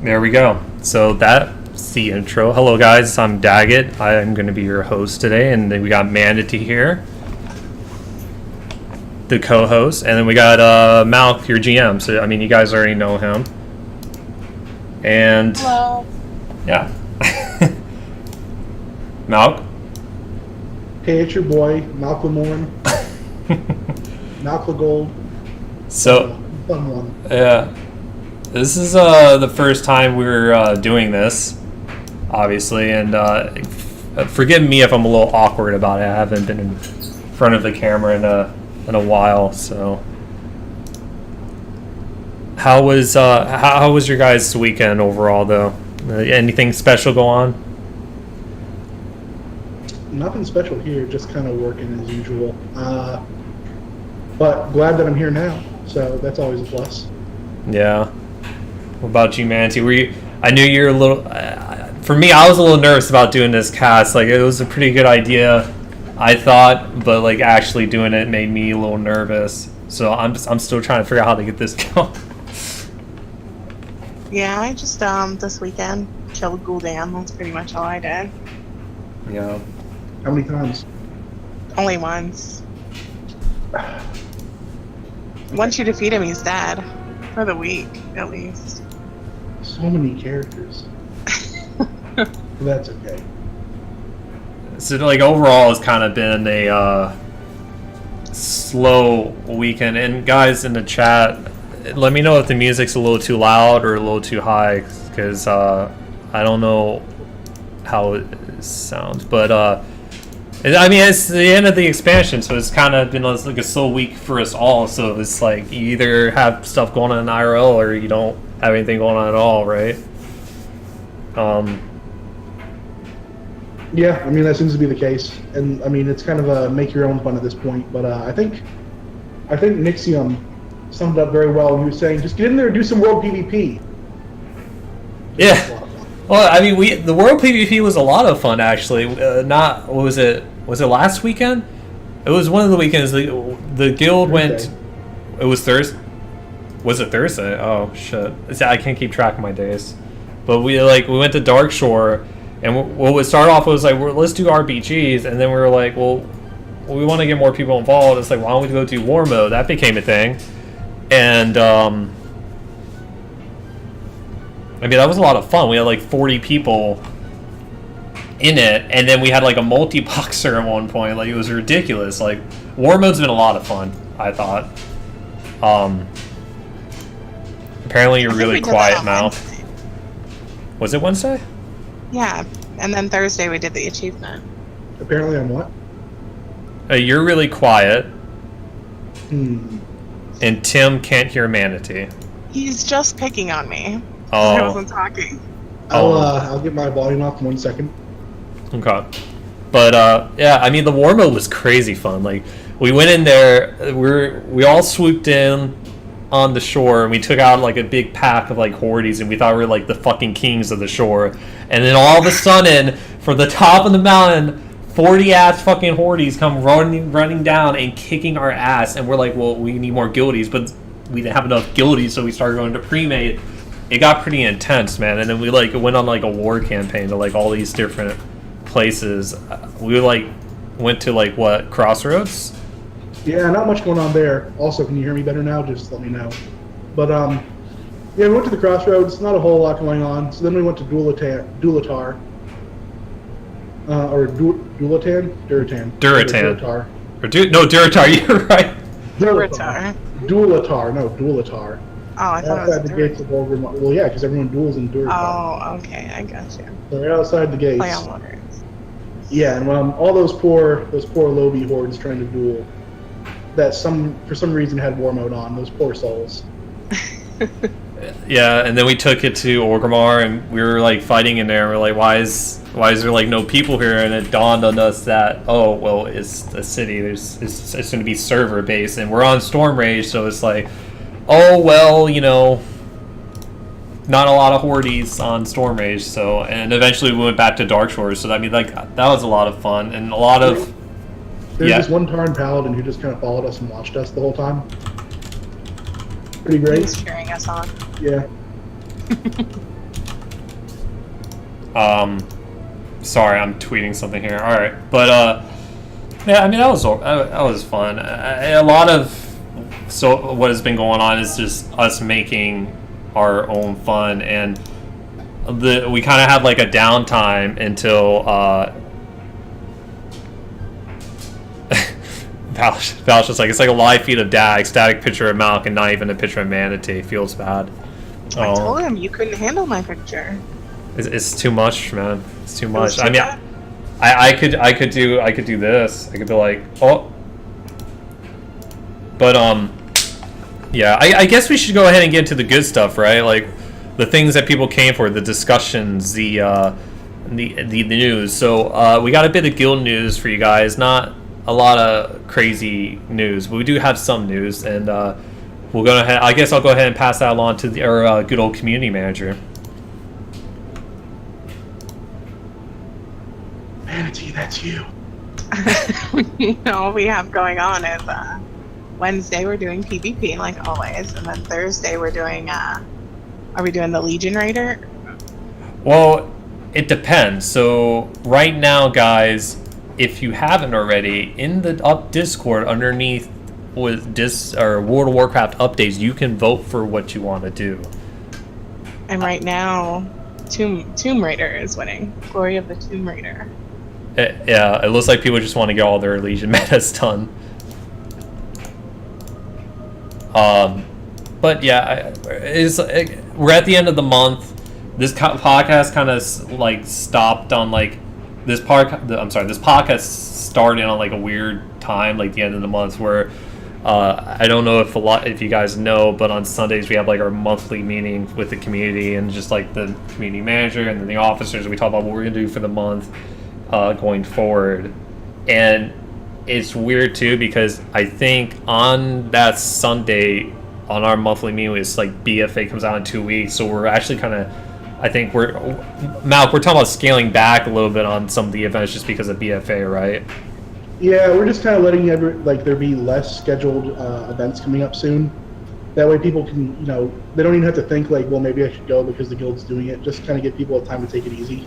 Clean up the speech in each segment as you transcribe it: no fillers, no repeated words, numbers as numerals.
There we go. So that's the intro. Hello guys, I'm Daggett. I'm going to be your host today, and then we got Manatee here, the co-host, and then we got Malk, your GM. So I mean, you guys already know him. And hello. Yeah. Malk? Hey, it's your boy, Malcolm Warren. Malcolm Gold. So, fun one. Yeah. This is the first time we're doing this, obviously, and forgive me if I'm a little awkward about it. I haven't been in front of the camera in a while. So, how was your guys' weekend overall, though? Anything special go on? Nothing special here, just kind of working as usual. But glad that I'm here now, so that's always a plus. Yeah. What about you, Manatee? I knew you were a little. For me, I was a little nervous about doing this cast. Like, it was a pretty good idea, I thought, but like actually doing it made me a little nervous. So I'm still trying to figure out how to get this going. Yeah, I just this weekend killed Gul'dan. That's pretty much all I did. Yeah. How many times? Only once. Once you defeat him, he's dead. For the week, at least. So many characters. That's okay. So like overall, it's kind of been a slow weekend. And guys in the chat, let me know if the music's a little too loud or a little too high, because I don't know how it sounds. But I mean, it's the end of the expansion, so it's kind of been like a slow week for us all. So it's like you either have stuff going on in IRL or you don't have anything going on at all, right? Yeah, I mean, that seems to be the case. And I mean, it's kind of a make your own fun at this point. But I think Nixium summed it up very well. He was saying, just get in there and do some world PvP. Yeah. Well, I mean, the world PvP was a lot of fun, actually. What was it? Was it last weekend? It was one of the weekends. The guild went. It was Thursday. Was it Thursday? Oh shit! See, I can't keep track of my days. But we went to Dark Shore, and what would start off was like, let's do RPGs, and then we were like, well, we want to get more people involved. It's like, why don't we go do war mode? That became a thing, and I mean, that was a lot of fun. We had like 40 people in it, and then we had like a multi-boxer at one point. Like, it was ridiculous. Like, war mode's been a lot of fun, I thought. Apparently you're really quiet, Mouth. Was it Wednesday? Yeah, and then Thursday we did the achievement. Apparently I'm what? You're really quiet. Hmm. And Tim can't hear Manatee. He's just picking on me. Oh. I wasn't talking. I'll get my volume off in 1 second. Okay. But yeah, I mean, the war mode was crazy fun. Like, we went in there, we all swooped in on the shore, and we took out like a big pack of like hordes, and we thought we were like the fucking kings of the shore. And then all of a sudden, from the top of the mountain, 40 ass fucking hordes come running down and kicking our ass, and we're like, well, we need more guildies, but we didn't have enough guildies, so we started going to pre-made. It got pretty intense, man. And then we like went on like a war campaign to like all these different places. We like went to like what, Crossroads? Yeah, not much going on there. Also, can you hear me better now? Just let me know. But yeah, we went to the Crossroads. Not a whole lot going on. So then we went to Dualatar. Or Duratan? Duratan. Duratar. No, Duratar, you're right. Duratar. Dualatar. No, Dualatar. Oh, I thought it was Outside the gates of Orgrimmar. Well, yeah, because everyone duels in Duratar. Oh, okay, I got you. So right outside the gates. Play on words. Yeah, and all those poor Lobi hordes trying to duel, that for some reason had war mode on. Those poor souls. Yeah, and then we took it to Orgrimmar, and we were like fighting in there. And we're like, why is there like no people here? And it dawned on us that it's a city. It's going to be server based, and we're on Storm Rage, so it's like, not a lot of hordes on Storm Rage. So, and eventually we went back to Dark Shores. So I mean, like that was a lot of fun and a lot of. There's this one Tarn Paladin who just kind of followed us and watched us the whole time. Pretty great. He's cheering us on. Yeah. Sorry, I'm tweeting something here. All right, but yeah, I mean that was fun. A lot of what has been going on is just us making our own fun, and we kind of had like a downtime until Val's just like, it's like a live feed of Dag, static picture of Malk, and not even a picture of Manatee. Feels bad. I told him you couldn't handle my picture. It's too much, man. It's too much. I mean, I could do this. I could be like, but yeah. I guess we should go ahead and get into the good stuff, right? Like the things that people came for, the discussions, the news. So we got a bit of guild news for you guys. Not a lot of crazy news, but we do have some news, and we'll go ahead. I guess I'll go ahead and pass that along to our good old community manager. Manatee, that's you. We have going on is Wednesday we're doing PvP like always, and then Thursday we're doing are we doing the Legion Raider? Well, it depends. So right now, guys, if you haven't already, in the Discord underneath with World of Warcraft updates, you can vote for what you want to do. And right now, Tomb Raider is winning. Glory of the Tomb Raider. Yeah, it looks like people just want to get all their Legion metas done. But yeah, we're at the end of the month. This podcast kind of like stopped on like this podcast started on like a weird time, like the end of the month, where I don't know if you guys know, but on Sundays we have like our monthly meeting with the community and just like the community manager and then the officers. We talk about what we're gonna do for the month going forward, and it's weird too because I think on that Sunday on our monthly meeting, it's like BFA comes out in 2 weeks, so we're actually kind of, I think we're talking about scaling back a little bit on some of the events just because of BFA, right? Yeah, we're just kind of letting there be less scheduled events coming up soon. That way people can, they don't even have to think like, well, maybe I should go because the guild's doing it. Just kind of give people time to take it easy.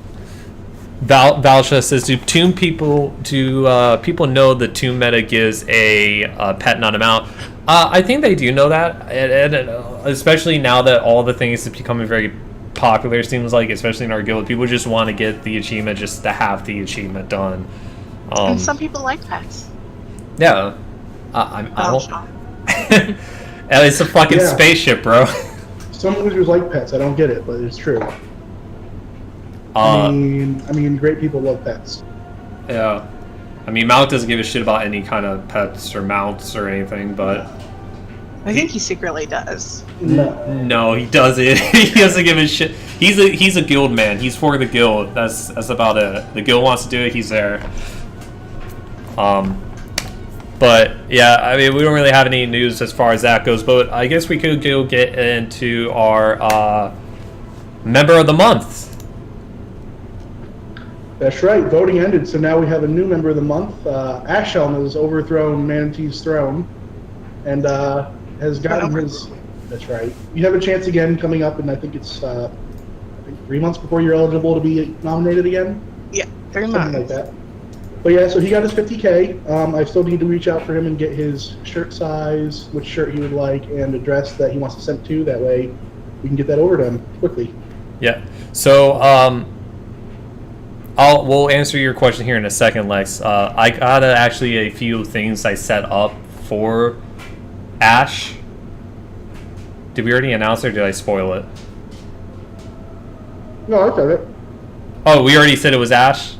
Valsha says, do people know the tomb meta gives a pet not amount? I think they do know that, and especially now that all the things are becoming very popular, it seems like, especially in our guild, people just want to get the achievement just to have the achievement done. And some people like pets. Yeah. I don't... It's a fucking spaceship, bro. Some losers like pets. I don't get it, but it's true. I mean, great people love pets. Yeah. I mean, Malk doesn't give a shit about any kind of pets or mounts or anything, but... I think he secretly does. No, he doesn't. He doesn't give a shit. He's a guild man. He's for the guild. That's about it. The guild wants to do it, he's there. But yeah, I mean, we don't really have any news as far as that goes, but I guess we could go get into our member of the month. That's right. Voting ended, so now we have a new member of the month. Ashelm has overthrown Manatee's throne, and has gotten his. That's right. You have a chance again coming up, and I think it's 3 months before you're eligible to be nominated again. Yeah, 3 months. Something like that. But yeah, so he got his 50K. I still need to reach out for him and get his shirt size, which shirt he would like, and address that he wants to send to. That way, we can get that over to him quickly. Yeah. So We'll answer your question here in a second, Lex. I got actually a few things I set up for Ash. Did we already announce it, or did I spoil it? No, I said it. Oh, we already said it was Ash?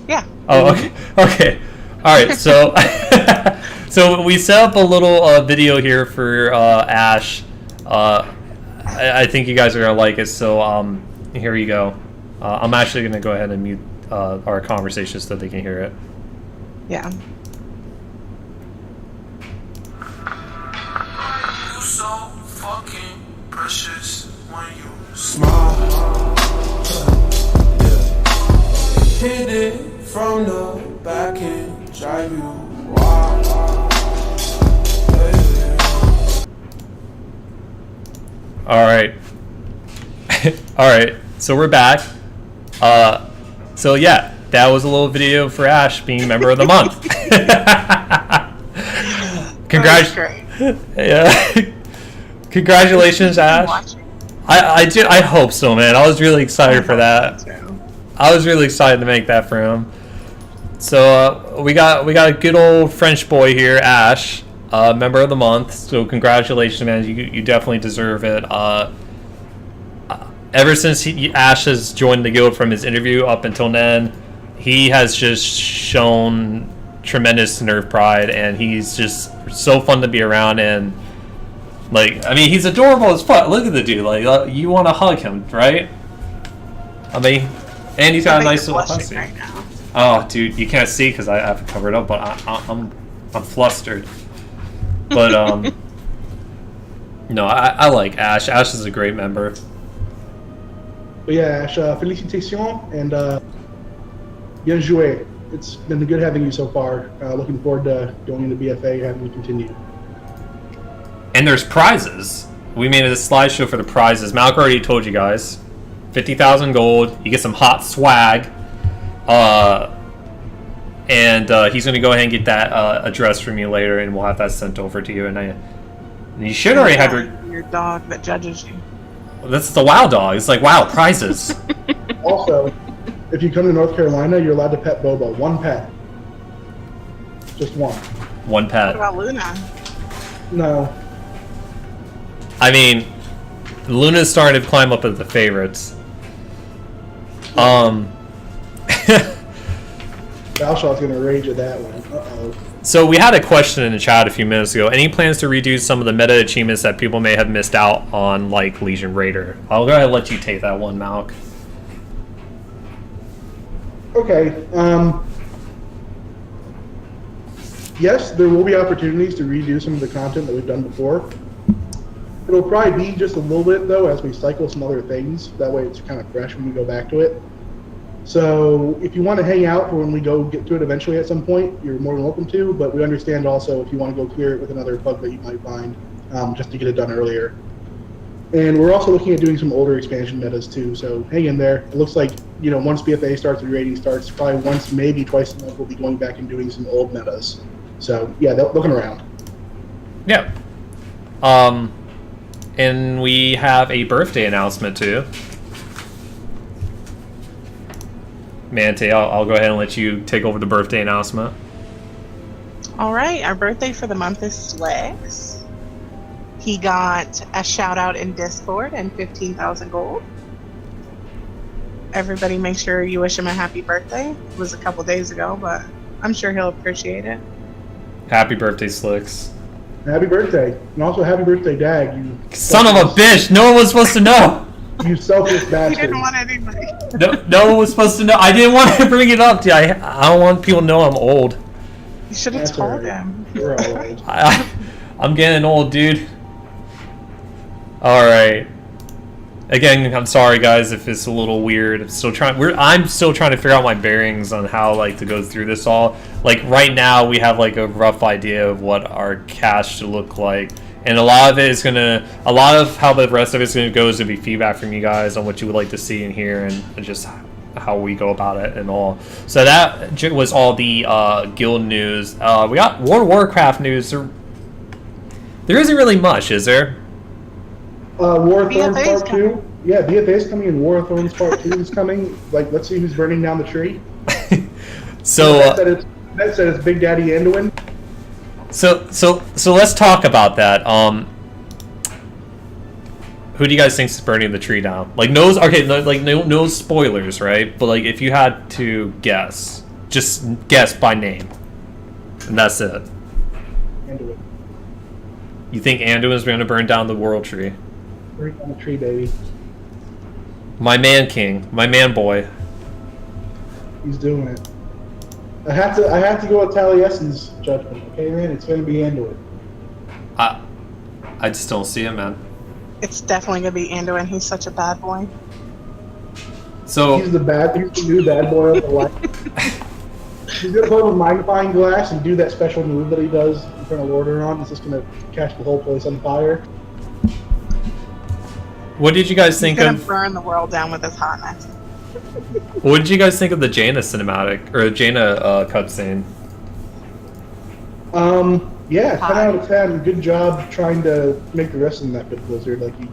Yeah. Oh, okay. Okay. All right. So, so we set up a little video here for Ash. I think you guys are gonna like it. So, here you go. I'm actually gonna go ahead and mute our conversation so they can hear it. Yeah. You so fucking precious when you smile. Hit it from the back and drive you wild. All right. All right. So we're back. So yeah, that was a little video for Ash being member of the month. Yeah. Congratulations, Ash. I hope so, man. I was really excited for that. I was really excited to make that for him. So we got a good old French boy here, Ash, member of the month. So congratulations, man. You definitely deserve it. Ever since Ash has joined the guild from his interview up until then, he has just shown tremendous nerve pride, and he's just so fun to be around. And like, I mean, he's adorable as fuck. Look at the dude. Like, you want to hug him, right? I mean, and he's got a nice little pussy. Right now. Oh, dude, you can't see because I have it covered up, but I'm flustered. But no, I like Ash. Ash is a great member. But yeah, Ash, félicitations and bien joué. It's been good having you so far. Looking forward to going into BFA and having you continue. And there's prizes. We made a slideshow for the prizes. Malk already told you guys. 50,000 gold. You get some hot swag. And he's going to go ahead and get that address from you later, and we'll have that sent over to you. And you should already have your dog that judges you. That's the WoW dog. It's like, wow, prizes. Also, if you come to North Carolina, you're allowed to pet Boba. One pet. Just one. One pet. What about Luna? No. I mean, Luna's starting to climb up as the favorites. Valshaw's gonna rage at that one. Uh-oh. So we had a question in the chat a few minutes ago. Any plans to redo some of the meta achievements that people may have missed out on, like Legion Raider? I'll go ahead and let you take that one, Malk. Okay. Yes, there will be opportunities to redo some of the content that we've done before. It'll probably be just a little bit, though, as we cycle some other things. That way it's kind of fresh when we go back to it. So if you want to hang out for when we go get to it eventually at some point, you're more than welcome to, but we understand also if you want to go clear it with another bug that you might find, just to get it done earlier. And we're also looking at doing some older expansion metas too, so hang in there. It looks like, you know, once BFA starts, the rating starts, probably once, maybe twice a month, we'll be going back and doing some old metas. So yeah, looking around. Yeah. And we have a birthday announcement too. Mante, I'll go ahead and let you take over the birthday announcement. All right, our birthday for the month is Slicks. He got a shout out in Discord and 15,000 gold. Everybody make sure you wish him a happy birthday. It was a couple days ago, but I'm sure he'll appreciate it. Happy birthday, Slicks. Happy birthday. And also happy birthday, Dag. You Son of a bitch! No one was supposed to know! You selfish bastard. He didn't want anybody. No one was supposed to know. I didn't want to bring it up to you. I don't want people to know I'm old. You should have told him. We're all old. I'm getting old, dude. Alright. Again, I'm sorry guys if it's a little weird. I'm still trying to figure out my bearings on how like to go through this all. Like right now we have like a rough idea of what our cast should look like. And a lot of how the rest of it's gonna go is gonna be feedback from you guys on what you would like to see and hear, and just how we go about it and all. So that was all the guild news. We got World of Warcraft news. There isn't really much, is there? Warthorn Part 2. Yeah, BFA is coming in. War of Thrones Part 2 is coming. Like, let's see who's burning down the tree. So That said it's Big Daddy Anduin. So let's talk about that. Who do you guys think is burning the tree down? Like no spoilers, right? But like if you had to guess, just guess by name, and that's it. Anduin. You think Anduin's going to burn down the world tree? Burn down the tree, baby. My man king, my man boy. He's doing it. I have to go with Taliesin's judgment. Okay, man, it's going to be Anduin. I just don't see it, man. It's definitely gonna be Anduin. He's such a bad boy. So He's the new bad boy of the life. He's gonna put on a magnifying glass and do that special move that he does in front of Lordaeron. He's just gonna catch the whole place on fire. what did you guys think He's gonna of? burn the world down with his hotness. What did you guys think of the Jaina cinematic or Jaina cutscene? Yeah, 10 out of 10. Good job trying to make the rest of them that good, Blizzard. Like you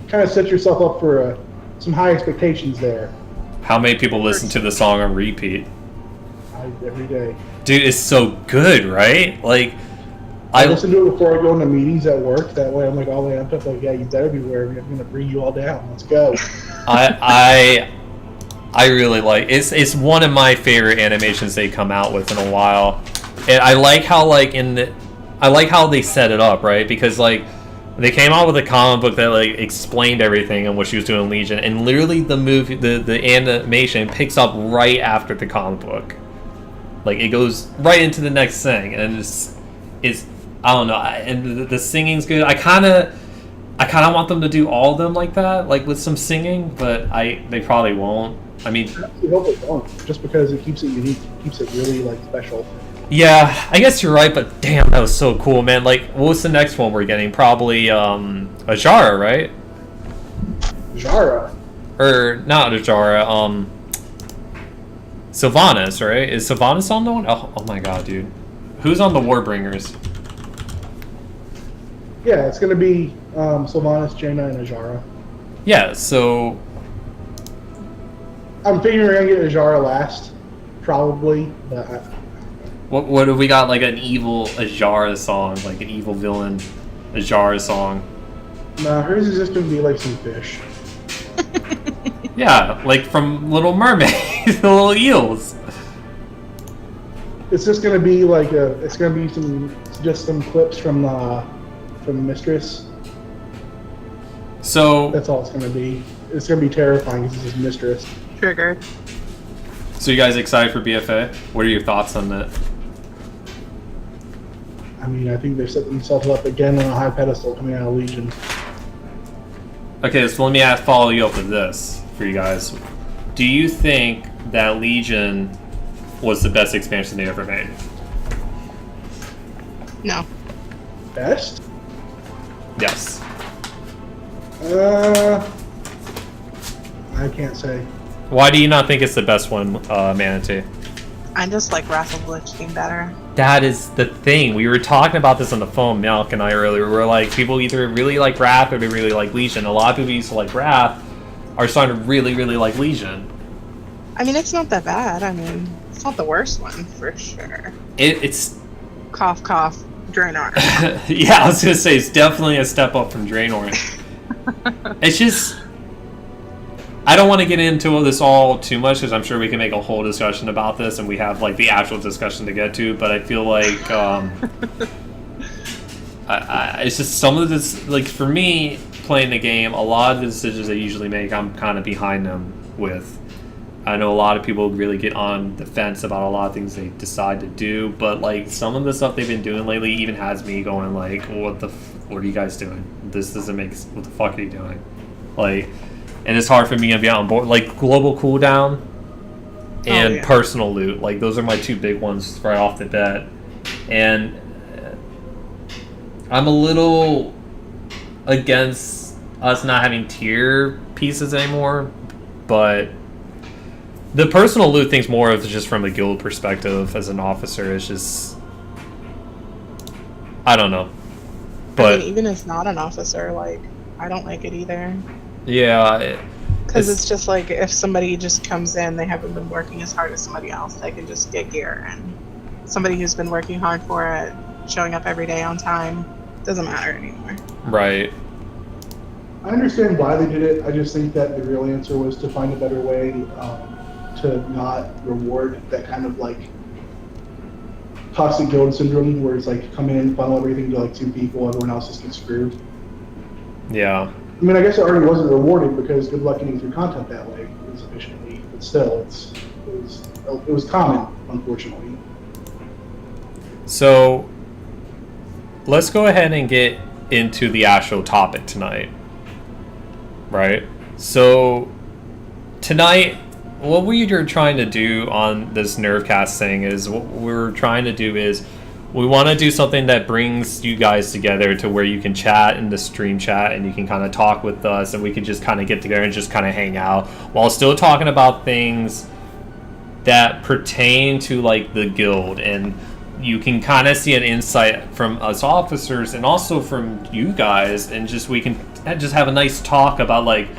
kind of set yourself up for some high expectations there. How many people listen to the song on repeat? Every day. Dude, it's so good, right? Like, I listen to it before I go into meetings at work. That way, I'm like all the way up. Like, yeah, you better be aware. I'm gonna bring you all down. Let's go. I really like it's one of my favorite animations they come out with in a while. And I like how I like how they set it up, right? Because like they came out with a comic book that like explained everything and what she was doing in Legion, and literally the movie, the animation picks up right after the comic book. Like it goes right into the next thing, and it's I don't know, and the singing's good. I kind of want them to do all of them like that, like with some singing, but they probably won't. I mean, I hope it don't, just because it keeps it unique, keeps it really like special. Yeah, I guess you're right, but damn, that was so cool, man. Like, what's the next one we're getting? Probably Ajara, right? Jara. Or not Ajara, Sylvanas, right? Is Sylvanas on the one? Oh my god, dude. Who's on the Warbringers? Yeah, it's gonna be Sylvanas, Jaina, and Ajara. Yeah, so I'm figuring we're gonna get Ajara last, probably, but what have we got? Like an evil Ajara song, like an evil villain Ajara song. nah, hers is just gonna be like some fish. Yeah, like from Little Mermaid, the little eels. It's just gonna be like it's gonna be some clips from Mistress. So That's all it's gonna be. It's gonna be terrifying because this is Mistress. Triggered. So you guys excited for BFA? What are your thoughts on that? I mean, I think they're setting themselves up again on a high pedestal coming out of Legion. Okay, so let me follow you up with this for you guys. Do you think that Legion was the best expansion they ever made? No. Best? Yes. I can't say. Why do you not think it's the best one, Manatee? I just like Wrath of the Lich King better. That is the thing. We were talking about this on the phone, Malk and I earlier. We were like, people either really like Wrath or they really like Legion. A lot of people who used to like Wrath are starting to really, really like Legion. I mean, it's not that bad. I mean, it's not the worst one, for sure. It's... Cough, cough, Draenor. Yeah, I was going to say, it's definitely a step up from Draenor. It's just... I don't want to get into this all too much because I'm sure we can make a whole discussion about this and we have like the actual discussion to get to, but I feel like it's just some of this, like for me playing the game, a lot of the decisions they usually make I'm kind of behind them with. I know a lot of people really get on the fence about a lot of things they decide to do, but like some of the stuff they've been doing lately even has me going like, what are you guys doing? This doesn't make, what the fuck are you doing? Like, and it's hard for me to be on board. Like global cooldown and personal loot, like those are my two big ones right off the bat. And I'm a little against us not having tier pieces anymore, but the personal loot thing's more of just from a guild perspective. As an officer, it's just, I don't know. But I mean, even if not an officer, like, I don't like it either. Yeah. Because it's just like if somebody just comes in, they haven't been working as hard as somebody else, they can just get gear. And somebody who's been working hard for it, showing up every day on time, doesn't matter anymore. Right. I understand why they did it. I just think that the real answer was to find a better way to not reward that kind of like toxic guild syndrome where it's like come in, funnel everything to like 2 people, everyone else just gets screwed. Yeah. I mean, I guess it already wasn't rewarded because good luck getting through content that way insufficiently, but still, it was common, unfortunately. So let's go ahead and get into the actual topic tonight. Right? So tonight, what we are trying to do on this NERV Cast thing is what we're trying to do is we want to do something that brings you guys together to where you can chat in the stream chat and you can kind of talk with us and we can just kind of get together and just kind of hang out while still talking about things that pertain to like the guild, and you can kind of see an insight from us officers and also from you guys, and just we can just have a nice talk about like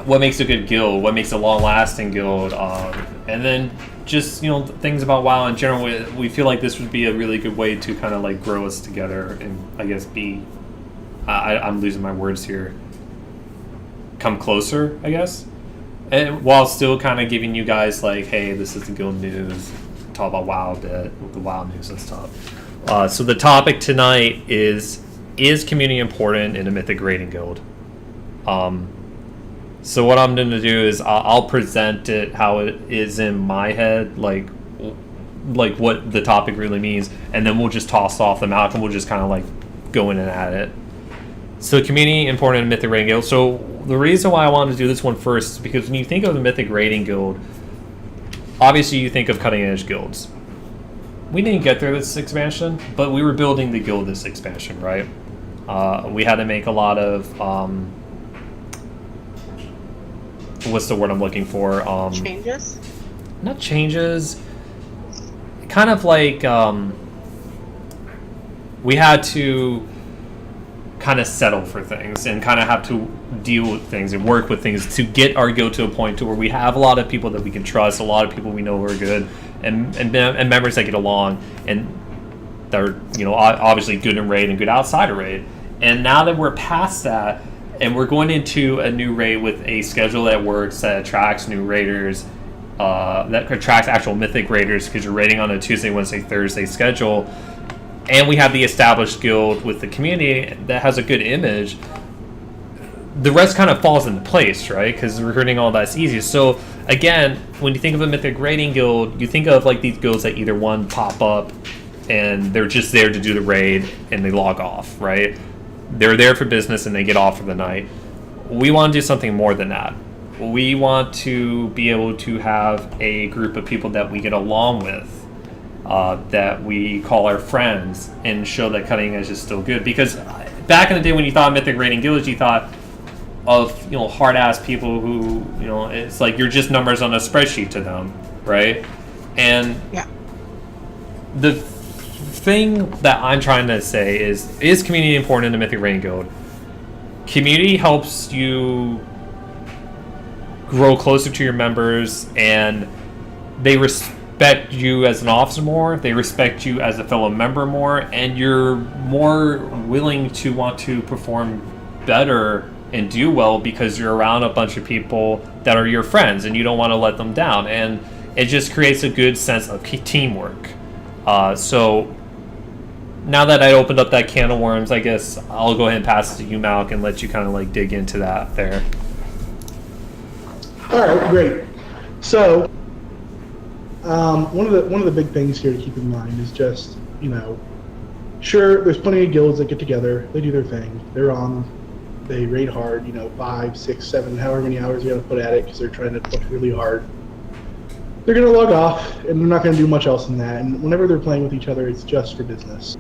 what makes a good guild, what makes a long-lasting guild, and then just, you know, things about WoW in general. We feel like this would be a really good way to kind of like grow us together and I guess be I'm losing my words here, come closer, I guess, and while still kind of giving you guys like, hey, this is the guild news, talk about WoW a bit with the WoW news and stuff. So the topic tonight is community important in a Mythic raiding guild? So what I'm going to do is I'll present it how it is in my head, like what the topic really means, and then we'll just toss off the Malk and we'll just kind of like go in and at it. So community important in a Mythic raiding guild. So the reason why I wanted to do this one first is because when you think of the Mythic raiding guild, obviously you think of cutting edge guilds. We didn't get there this expansion, but we were building the guild this expansion, right? We had to make a lot of what's the word I'm looking for? Changes? Not changes. Kind of like we had to kind of settle for things and kind of have to deal with things and work with things to get our guild to a point to where we have a lot of people that we can trust, a lot of people we know who are good, and members that get along and that are, you know, obviously good in raid and good outside of raid. And now that we're past that, and we're going into a new raid with a schedule that works, that attracts new raiders, that attracts actual Mythic raiders because you're raiding on a Tuesday, Wednesday, Thursday schedule, and we have the established guild with the community that has a good image, the rest kind of falls into place, right? Because recruiting all that's easy. So again, when you think of a Mythic raiding guild, you think of like these guilds that either one pop up and they're just there to do the raid and they log off, right? They're there for business and they get off for the night. We want to do something more than that. We want to be able to have a group of people that we get along with, that we call our friends, and show that cutting edge is still good. Because back in the day when you thought Mythic raiding guilds, you thought of, you know, hard ass people who, you know, it's like you're just numbers on a spreadsheet to them, right? And yeah, the thing that I'm trying to say is community important in the Mythic raiding guild? Community helps you grow closer to your members, and they respect you as an officer more, they respect you as a fellow member more, and you're more willing to want to perform better and do well because you're around a bunch of people that are your friends and you don't want to let them down, and it just creates a good sense of teamwork. So now that I opened up that can of worms, I guess I'll go ahead and pass it to you, Malk, and let you kind of like dig into that there. All right, great. So one of the big things here to keep in mind is just, you know, sure, there's plenty of guilds that get together, they do their thing, they're on, they raid hard, you know, 5, 6, 7, however many hours you got to put at it because they're trying to push really hard. They're going to log off, and they're not going to do much else than that. And whenever they're playing with each other, it's just for business.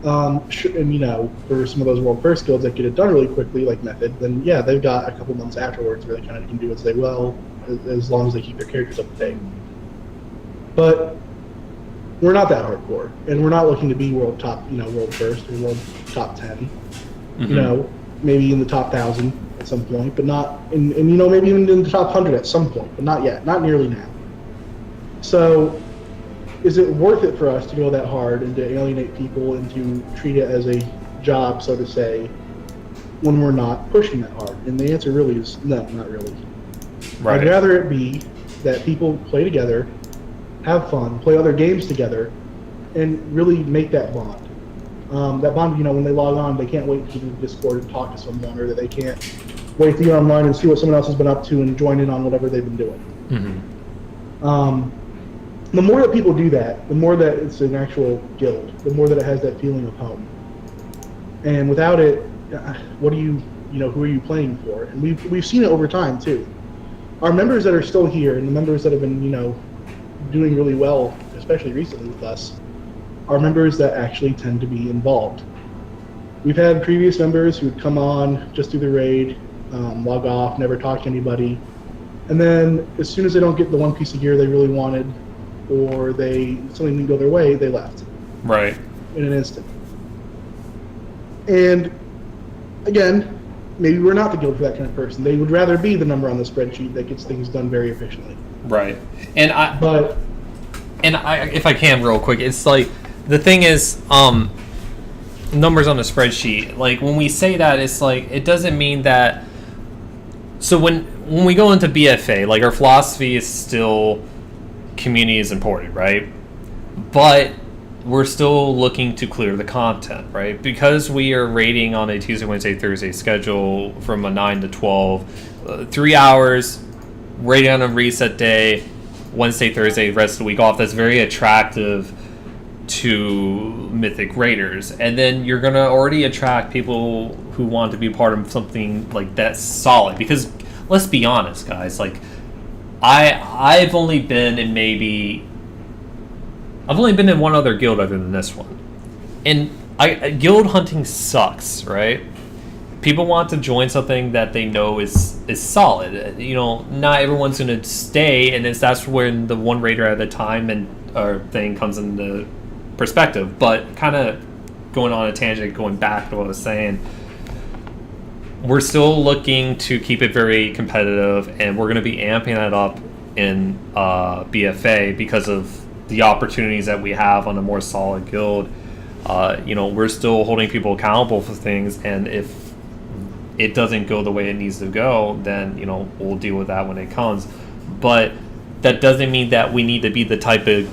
And, you know, for some of those world first guilds that get it done really quickly, like Method, then yeah, they've got a couple months afterwards where they kind of can do what they will, as long as they keep their characters up to date. But we're not that hardcore, and we're not looking to be world top, you know, world first or world top 10. Mm-hmm. You know, maybe in the top 1,000 at some point, but not in maybe even in the top 100 at some point, but not yet, not nearly now. So, is it worth it for us to go that hard and to alienate people and to treat it as a job, so to say, when we're not pushing that hard? And the answer really is no, not really. Right. I'd rather it be that people play together, have fun, play other games together, and really make that bond. That bond, when they log on, they can't wait to do Discord and talk to someone, or that they can't wait to get online and see what someone else has been up to and join in on whatever they've been doing. Mm-hmm. The more that people do that, the more that it's an actual guild, the more that it has that feeling of home. And without it, what do who are you playing for? And we've seen it over time too. Our members that are still here and the members that have been, doing really well, especially recently with us, are members that actually tend to be involved. We've had previous members who would come on, just do the raid, log off, never talk to anybody, and then as soon as they don't get the one piece of gear they really wanted, or something didn't go their way, they left. Right. In an instant. And again, maybe we're not the guild for that kind of person. They would rather be the number on the spreadsheet that gets things done very efficiently. Right. And But if I can real quick, it's like the thing is numbers on the spreadsheet. Like when we say that, it's like it doesn't mean that. So when we go into BFA, like our philosophy is still community is important, right? But we're still looking to clear the content, right? Because we are rating on a Tuesday, Wednesday, Thursday schedule from a 9 to 12, 3 hours, rating on a reset day, Wednesday, Thursday, rest of the week off. That's very attractive to Mythic Raiders. And then you're going to already attract people who want to be part of something like that solid. Because let's be honest, guys, like I've only been in one other guild other than this one. And guild hunting sucks, right? People want to join something that they know is solid. Not everyone's going to stay, and that's when the one raider at a time or thing comes into perspective. But kind of going on a tangent, going back to what I was saying, we're still looking to keep it very competitive, and we're going to be amping that up in BFA because of the opportunities that we have on a more solid guild. We're still holding people accountable for things, and if it doesn't go the way it needs to go, then we'll deal with that when it comes. But that doesn't mean that we need to be the type of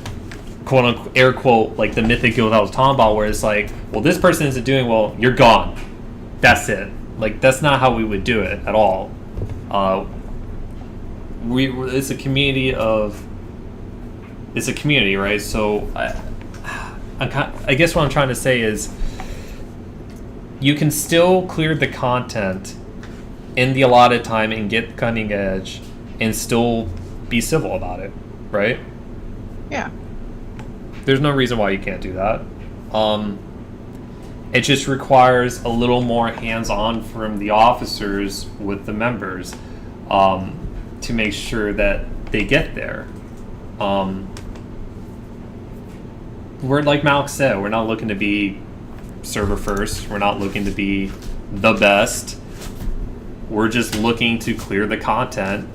quote unquote air quote like the Mythic guild I was talking about, where it's like, well, this person isn't doing well, you're gone. That's it. Like that's not how we would do it at all. It's a community, right? So I guess what I'm trying to say is you can still clear the content in the allotted time and get cutting edge and still be civil about it, right? Yeah. There's no reason why you can't do that. It just requires a little more hands-on from the officers with the members to make sure that they get there. We're like Malk said, we're not looking to be server first. We're not looking to be the best. We're just looking to clear the content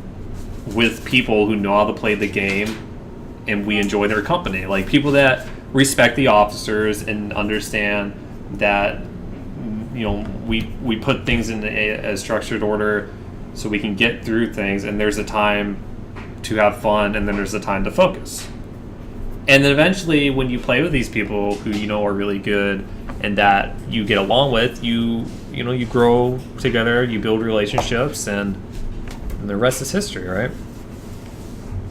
with people who know how to play the game, and we enjoy their company. Like people that respect the officers and understand that we put things in a structured order so we can get through things, and there's a time to have fun, and then there's a time to focus. And then eventually, when you play with these people who are really good and that you get along with, you grow together, you build relationships, and the rest is history, right?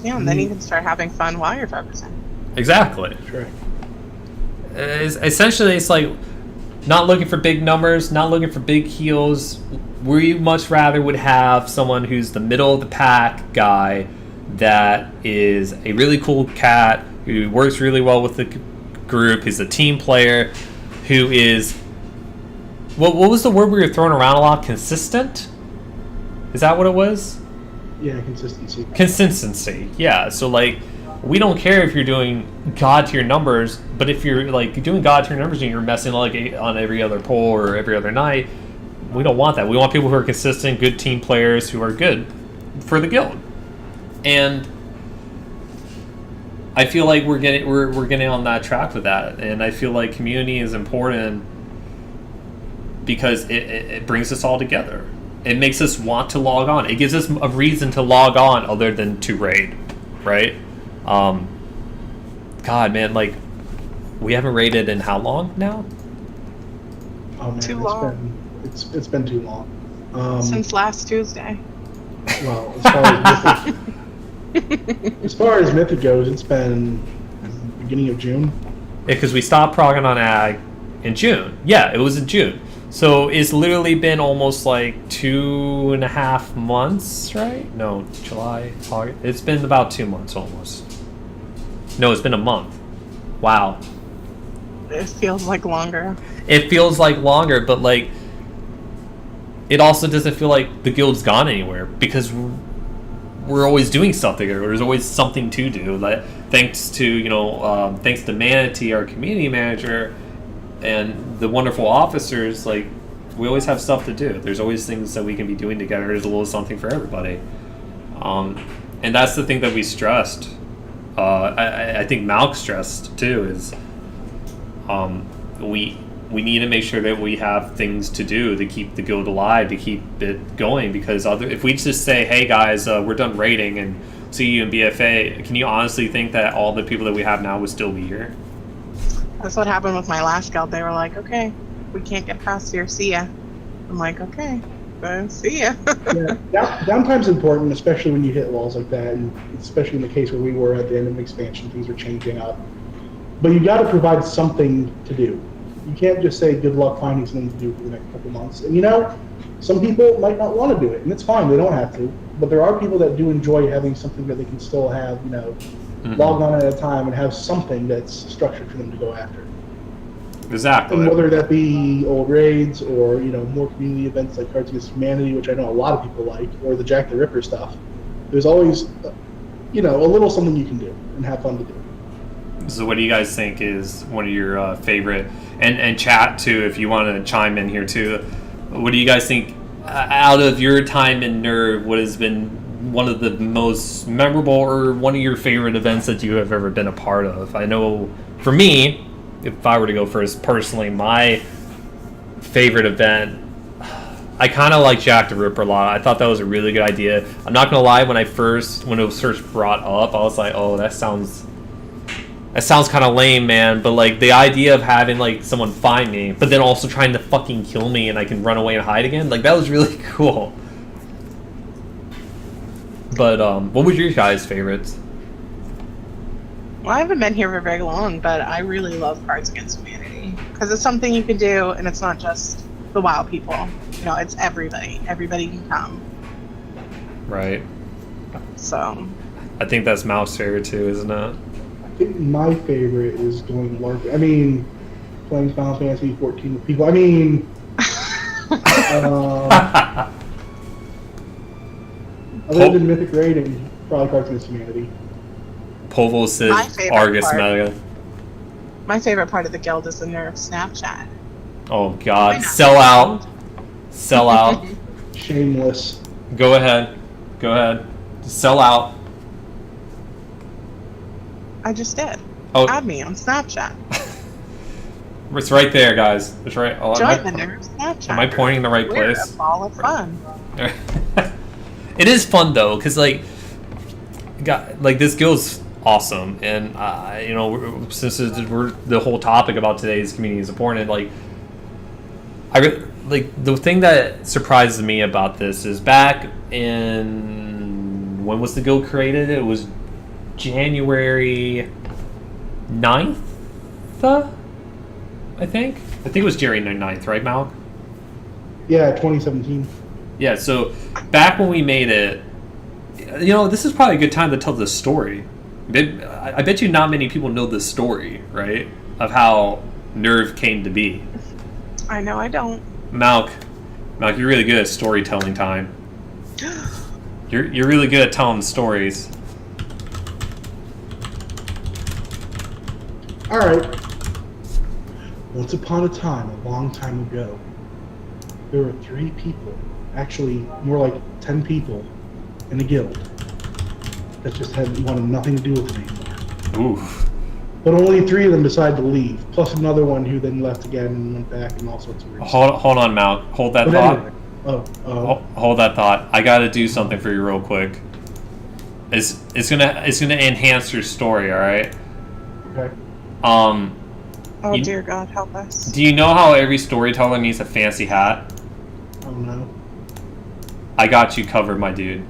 Yeah, and then you can start having fun while you're focusing. Exactly. Sure. Essentially, it's like not looking for big numbers, not looking for big heals. We much rather would have someone who's the middle of the pack guy that is a really cool cat, who works really well with the group, who's a team player, who is... What was the word we were throwing around a lot? Consistent? Is that what it was? Yeah, consistency. Consistency, yeah. So, like, we don't care if you're doing God tier numbers, but if you're, like, doing God tier numbers and you're messing, like, on every other poll or every other night, We don't want that. We want people who are consistent, good team players who are good for the guild. And I feel like we're getting on that track with that. And I feel like community is important because it brings us all together. It makes us want to log on. It gives us a reason to log on other than to raid, right? God, man, like, we haven't raided in how long now? Oh man, Too long. It's been too long. Since last Tuesday. Well, as far as Mythic goes, it's been beginning of June. Yeah, because we stopped progging on ag in June. Yeah, it was in June. So it's literally been almost like 2.5 months, right? No, July, August. It's been about 2 months almost. No, it's been a month. Wow. It feels like longer. It feels like longer, but like, it also doesn't feel like the guild's gone anywhere because we're always doing something, or there's always something to do. Like, thanks to thanks to Manatee, our community manager, and the wonderful officers. Like, we always have stuff to do. There's always things that we can be doing together. There's a little something for everybody, and that's the thing that we stressed. I think Malk stressed too is we need to make sure that we have things to do to keep the guild alive, to keep it going, because if we just say, hey guys, we're done raiding and see you in BFA, can you honestly think that all the people that we have now would still be here? That's what happened with my last guild. They were like, okay, we can't get past here, see ya. I'm like, okay, see ya. Yeah, downtime's important, especially when you hit walls like that, and especially in the case where we were at the end of an expansion, things were changing up. But you got to provide something to do. You can't just say good luck finding something to do for the next couple months. And some people might not want to do it, and it's fine, they don't have to. But there are people that do enjoy having something that they can still have, log on at a time and have something that's structured for them to go after. Exactly. And whether that be old raids or, more community events like Cards Against Humanity, which I know a lot of people like, or the Jack the Ripper stuff, there's always, a little something you can do and have fun to do. So what do you guys think is one of your favorite, and chat too, if you want to chime in here too, what do you guys think out of your time in NERV, what has been one of the most memorable or one of your favorite events that you have ever been a part of? I know for me, if I were to go first, personally, my favorite event, I kind of like Jack the Ripper a lot. I thought that was a really good idea. I'm not going to lie, when it was first brought up, I was like, oh, that sounds kind of lame, man. But like the idea of having like someone find me, but then also trying to fucking kill me and I can run away and hide again, like that was really cool. But what was your guys' favorites? Well, I haven't been here for very long, but I really love Cards Against Humanity because it's something you can do, and it's not just the WoW people. It's everybody. Everybody can come. Right. So. I think that's Malk's favorite too, isn't it? I think my favorite is going LARP. Playing Final Fantasy 14 with people. Other than Mythic raiding, probably Cards Against Humanity. Povo says Argus Mega. My favorite part of the guild is the NERV Snapchat. Oh God, sell out. Sell out. Shameless. Go ahead. Sell out. I just did. Oh. Add me on Snapchat. It's right there, guys. It's right. Oh, Join the NERV Snapchat. Am I pointing in the right We're place? a ball of fun. It is fun though, because this guild's awesome, and since the whole topic about today's community is important, the thing that surprises me about this is back in, when was the guild created? It was January 9th, I think it was January 9th, right, Malk? Yeah, 2017. Yeah, so back when we made it, this is probably a good time to tell this story. I bet you not many people know this story, right? Of how NERV came to be. I know I don't. Malk, you're really good at storytelling time. You're really good at telling stories. Alright. Once upon a time, a long time ago, there were 3 people, actually more like 10 people, in the guild that just wanted nothing to do with it anymore. Oof. But only 3 of them decided to leave, plus another one who then left again and went back and all sorts of weird stuff. Hold on, Malk. Hold that But thought. anyway, Hold that thought. I gotta do something for you real quick. It's gonna enhance your story, all right? okay. Oh dear God, help us. Do you know how every storyteller needs a fancy hat? Oh no. I got you covered, my dude.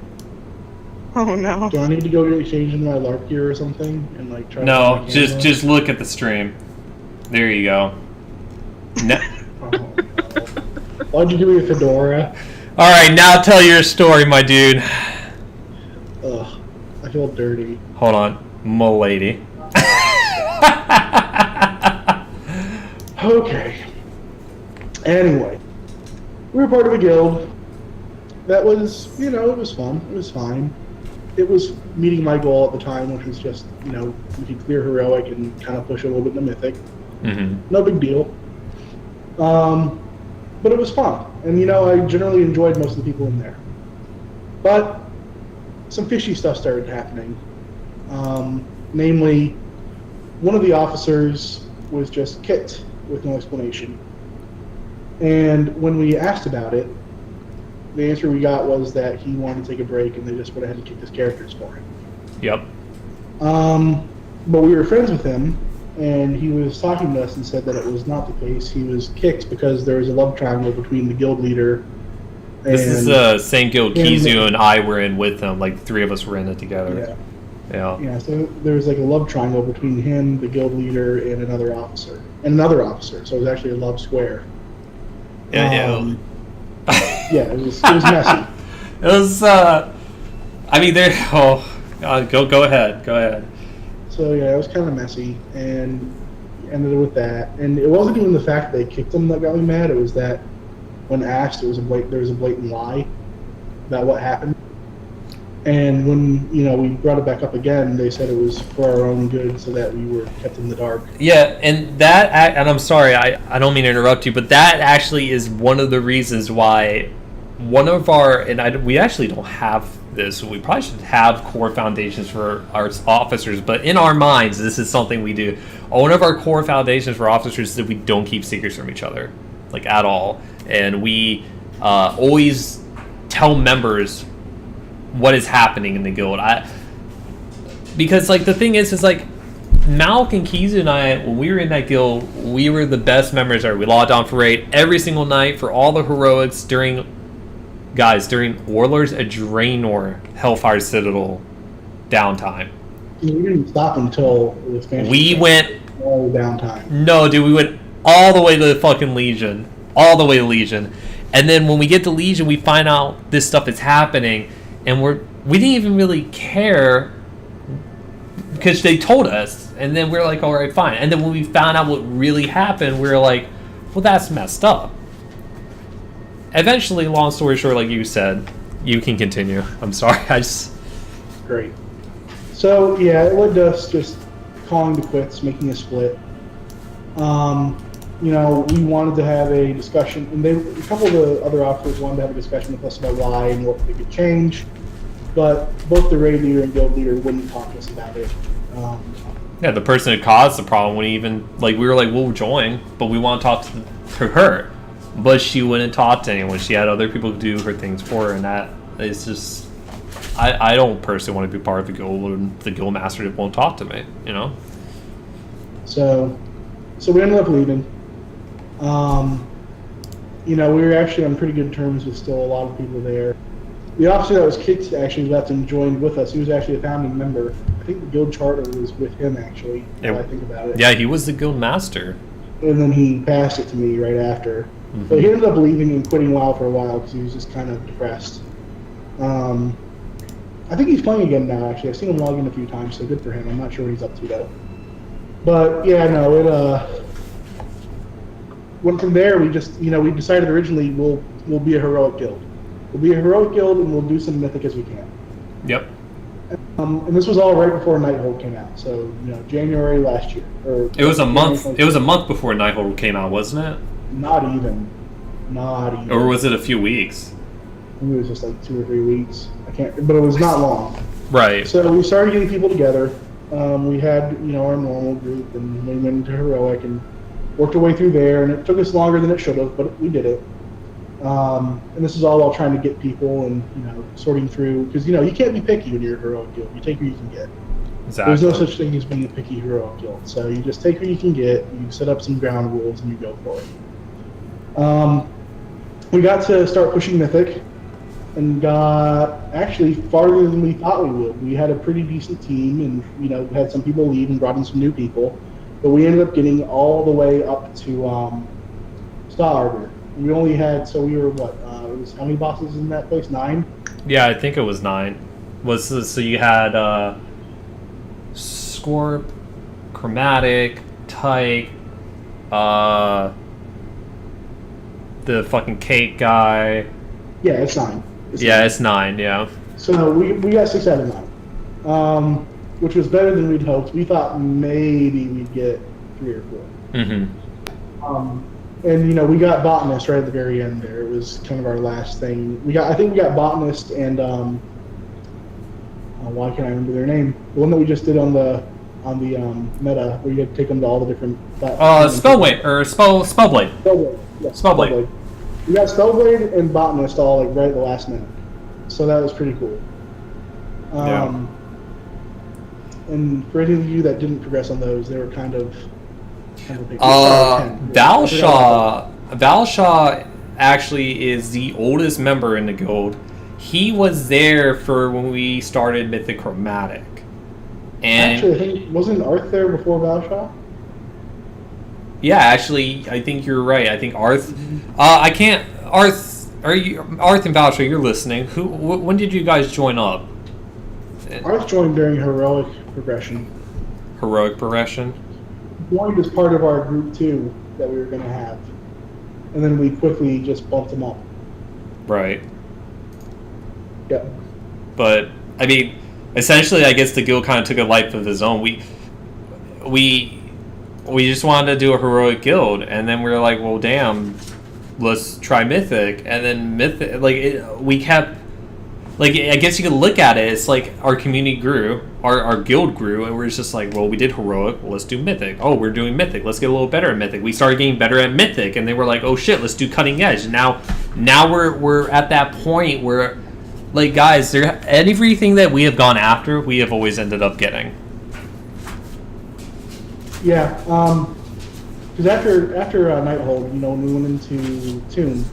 Oh no. Do I need to go get changed into my LARP gear or something and like try? No, to just look at the stream. There you go. No. Oh, no. Why'd you give me a fedora? All right, now tell your story, my dude. Ugh, I feel dirty. Hold on, m'lady. Okay. Anyway, we were part of a guild. That was, it was fun. It was fine. It was meeting my goal at the time, which was just, we could clear heroic and kind of push a little bit into mythic. Mm-hmm. No big deal. But it was fun. And, I generally enjoyed most of the people in there. But some fishy stuff started happening. Namely, one of the officers was just kicked with no explanation. And when we asked about it, the answer we got was that he wanted to take a break and they just went ahead and kicked his characters for him. Yep. But we were friends with him, and he was talking to us and said that it was not the case. He was kicked because there was a love triangle between the guild leader and... This is the same guild Kizu and I were in with him. Like, 3 of us were in it together. Yeah. Yeah, so there was like a love triangle between him, the guild leader, and another officer. So it was actually a love square. Yeah. Yeah, it was messy. It was, I mean, there... Oh, go ahead. So, yeah, it was kind of messy, and ended with that. And it wasn't even the fact that they kicked him that got me mad. It was that when asked, there was a blatant lie about what happened. And when, we brought it back up again, they said it was for our own good so that we were kept in the dark. Yeah, and I'm sorry, I don't mean to interrupt you, but that actually is one of the reasons why one of our, we actually don't have this, we probably should have core foundations for our officers, but in our minds, this is something we do. One of our core foundations for officers is that we don't keep secrets from each other, like at all. And we always tell members what is happening in the guild. Because like the thing is like Malk and Kizu and I, when we were in that guild, we were the best members ever. We logged on for raid every single night for all the heroics during Warlords of Draenor Hellfire Citadel downtime. We didn't stop until it was finished. We went all the downtime. No, dude, we went all the way to the fucking Legion. All the way to Legion. And then when we get to Legion, we find out this stuff is happening. And we didn't even really care because they told us. And then we're like, all right, fine. And then when we found out what really happened, we were like, well, that's messed up. Eventually, long story short, like you said, you can continue. I'm sorry. Great. So, yeah, it led to us just calling the quits, making a split. We wanted to have a discussion, and a couple of the other officers wanted to have a discussion with us about why and what they could change, but both the raid leader and guild leader wouldn't talk to us about it. Yeah, the person who caused the problem wouldn't even, we were like, we'll join, but we want to talk to her. But she wouldn't talk to anyone. She had other people do her things for her, and that is just... I don't personally want to be part of the guild when the guild master won't talk to me, So we ended up leaving. We were actually on pretty good terms with still a lot of people there. The officer that was kicked actually left and joined with us. He was actually a founding member. I think the guild charter was with him, actually, now I think about it. Yeah, he was the guild master. And then he passed it to me right after. Mm-hmm. But he ended up leaving and quitting WoW for a while because he was just kind of depressed. I think he's playing again now, actually. I've seen him log in a few times, so good for him. I'm not sure what he's up to, though. But, yeah, no, it went from there. We just, we decided originally we'll be a heroic guild. We'll be a heroic guild, and we'll do some mythic as we can. Yep. And this was all right before Nighthold came out, so, January last year. It was a month. It was a month before Nighthold came out, wasn't it? Not even. Not even. Or was it a few weeks? I think it was just like 2 or 3 weeks. I can't, but it was not long. Right. So we started getting people together. We had, our normal group, and we went into Heroic and worked our way through there. And it took us longer than it should have, but we did it. And this is all while trying to get people and sorting through, because you can't be picky when you're a Heroic guild. You take who you can get. Exactly. There's no such thing as being a picky Heroic guild. So you just take who you can get. You set up some ground rules and you go for it. We got to start pushing Mythic, and got actually farther than we thought we would. We had a pretty decent team, and we had some people leave and brought in some new people, but we ended up getting all the way up to Star Arbor. We only had, so we were it was how many bosses in that place? 9? Yeah, I think it was 9. So you had Scorp, Chromatic, Tyke, the fucking cake guy. Yeah, it's 9. It's 9, yeah. So we got 6 out of 9, which was better than we'd hoped. We thought maybe we'd get 3 or 4. Mm-hmm. And we got Botanist right at the very end there. It was kind of our last thing. I think we got Botanist and why can't I remember their name? The one that we just did on the meta, where you had to take them to all the different platforms. Spellblade. Spellblade. Yeah, Spellblade. We got Spellblade and Botanist all right at the last minute, so that was pretty cool. And for any of you that didn't progress on those, they were kind of big. Valshaw actually is the oldest member in the guild. He was there for when we started Mythic Chromatic. And actually, I think wasn't Arth there before Valshaw? Yeah, actually, I think you're right. I think Arth. Arth. Are you Arth and Valshaw? You're listening. When did you guys join up? Arth joined during Heroic Progression. Heroic Progression? Joined as part of our group 2 that we were going to have. And then we quickly just bumped him up. Right. Yeah. But, I mean, essentially, I guess the guild kind of took a life of his own. We just wanted to do a Heroic guild, and then we were like, well, damn, let's try Mythic. And then Mythic, we kept... I guess you could look at it, it's like our community grew, our guild grew, and we're just like, well, we did Heroic, well, let's do Mythic. Oh, we're doing Mythic, let's get a little better at Mythic. We started getting better at Mythic, and they were like, oh shit, let's do Cutting Edge. And now we're at that point where, guys, everything that we have gone after, we have always ended up getting. Yeah, because after Nighthold, when we went into Tomb,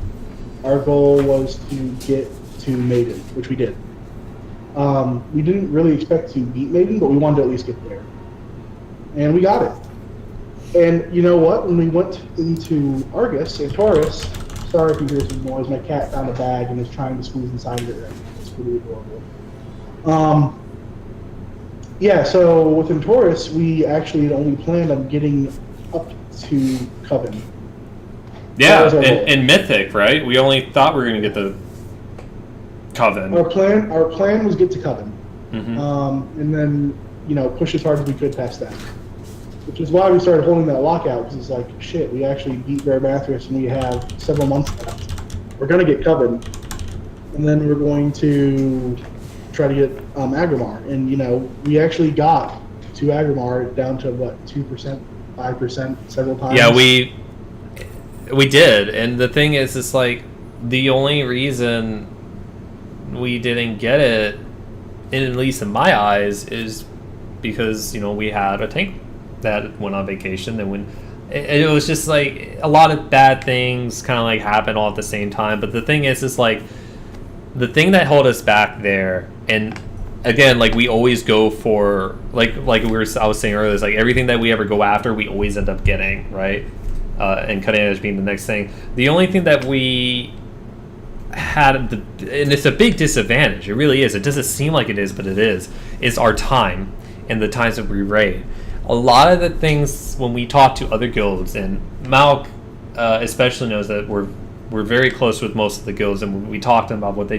our goal was to get to Maiden, which we did. We didn't really expect to beat Maiden, but we wanted to at least get there. And we got it. And you know what? When we went into Argus and Taurus, sorry if you hear some noise, my cat found a bag and is trying to squeeze inside of it right now. It's pretty adorable. So within Taurus, we actually had only planned on getting up to Coven. Yeah, and Mythic, right? We only thought we were going to get the Coven. Our plan was get to Coven, mm-hmm. And then push as hard as we could past that. Which is why we started holding that lockout, because it's like, shit, we actually beat Bear Mathras and we have several months left. We're going to get Coven, and then we're going to try to get Agrimar. And we actually got to Agrimar down to 2%, 5% several times. Yeah, we did, and the thing is, it's like the only reason we didn't get it, at least in my eyes, is because we had a tank that went on vacation. Then when it was just like a lot of bad things kind of happened all at the same time. But the thing is the thing that held us back there, and again, we always go for I was saying earlier, is everything that we ever go after, we always end up getting, right? And Cutting Edge being the next thing. The only thing that we had, and it's a big disadvantage, it really is, it doesn't seem like it is, but it is our time and the times that we raid. A lot of the things when we talk to other guilds, and Malk especially knows that we're very close with most of the guilds, and when we talk to them about what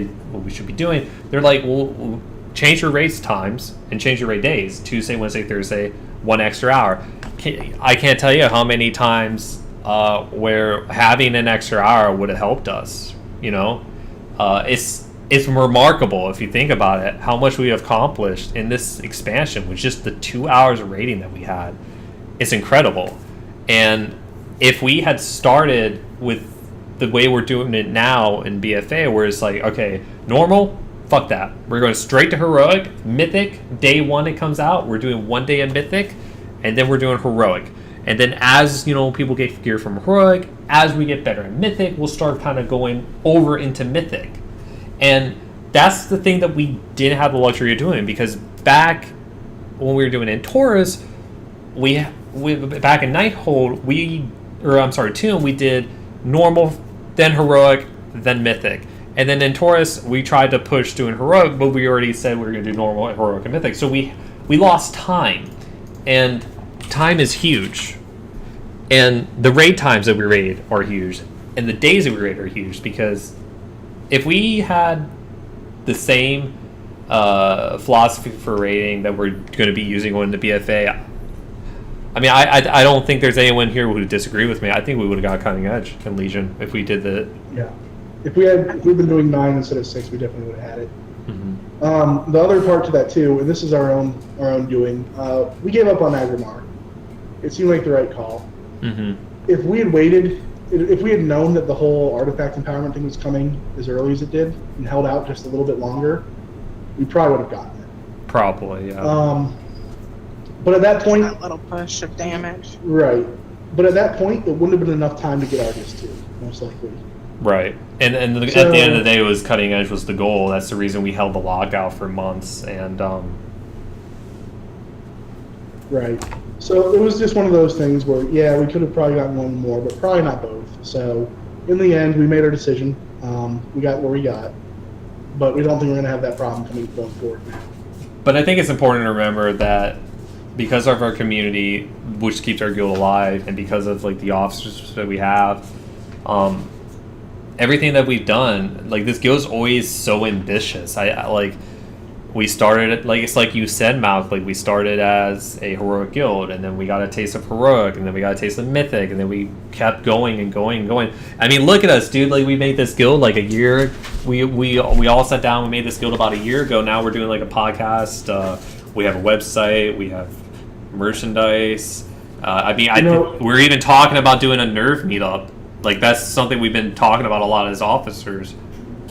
we should be doing, they're like, well, change your race times and change your raid days, Tuesday, Wednesday, Thursday, 1 extra hour. I can't tell you how many times where having an extra hour would have helped us. You know, it's remarkable if you think about it how much we have accomplished in this expansion with just the 2 hours of raiding that we had. It's incredible. And if we had started with the way we're doing it now in BFA, where it's like, okay, normal, fuck that. We're going straight to heroic. Mythic, day one it comes out. We're doing 1 day of Mythic, and then we're doing heroic. And then as, you know, people get gear from heroic, as we get better in Mythic, we'll start kind of going over into Mythic. And that's the thing that we didn't have the luxury of doing, because back when we were doing it in Taurus, we back in Nighthold, Tomb, we did normal, then heroic, then Mythic. And then in Taurus, we tried to push doing heroic, but we already said we were going to do normal, heroic, and Mythic. So we lost time. And time is huge. And the raid times that we raid are huge. And the days that we raid are huge, because if we had the same philosophy for raiding that we're going to be using going into BFA, I mean, I don't think there's anyone here who would disagree with me. I think we would have got cutting edge in Legion if we did the... Yeah. If we'd been doing 9 instead of 6, we definitely would have had it. Mm-hmm. The other part to that too, and this is our own doing, we gave up on Agrimar. It seemed like the right call. Mm-hmm. If we had waited, if we had known that the whole artifact empowerment thing was coming as early as it did and held out just a little bit longer, we probably would have gotten it. Probably, yeah. But at that point, that little push of damage. right? But at that point, it wouldn't have been enough time to get Argus too, most likely. Right. And at the end of the day, it was cutting edge was the goal. That's the reason we held the lockout for months. And right. So it was just one of those things where, yeah, we could have probably gotten one more, but probably not both. So in the end, we made our decision. We got where we got, but we don't think we're going to have that problem going forward now. But I think it's important to remember that because of our community, which keeps our guild alive, and because of like the officers that we have, everything that we've done, like this guild's always so ambitious. I like, we started, like, it's like you said, Malk, like we started as a heroic guild, and then we got a taste of heroic, and then we got a taste of Mythic, and then we kept going and going and going. I mean, look at us, dude. Like, we made this guild like a year. We all sat down. We made this guild about a year ago. Now we're doing like a podcast. We have a website. We have merchandise. We're even talking about doing a NERV meetup. Like, that's something we've been talking about a lot as officers.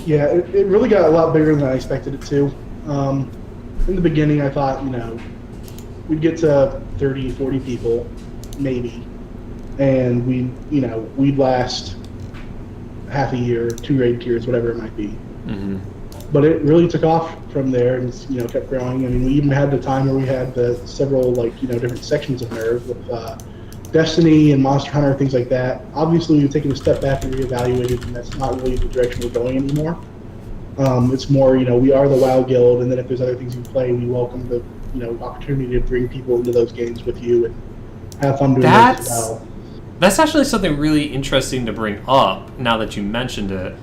Yeah, it really got a lot bigger than I expected it to. In the beginning, I thought, we'd get to 30, 40 people, maybe, and we'd last half a year, 2 raid tiers, whatever it might be. Mm-hmm. But it really took off from there and kept growing. I mean, we even had the time where we had the several different sections of NERV with Destiny and Monster Hunter, things like that. Obviously, we've taken a step back and reevaluated, and that's not really the direction we're going anymore. It's more, we are the WoW guild, and then if there's other things you play, we welcome the opportunity to bring people into those games with you and have fun doing that as well. That's actually something really interesting to bring up now that you mentioned it.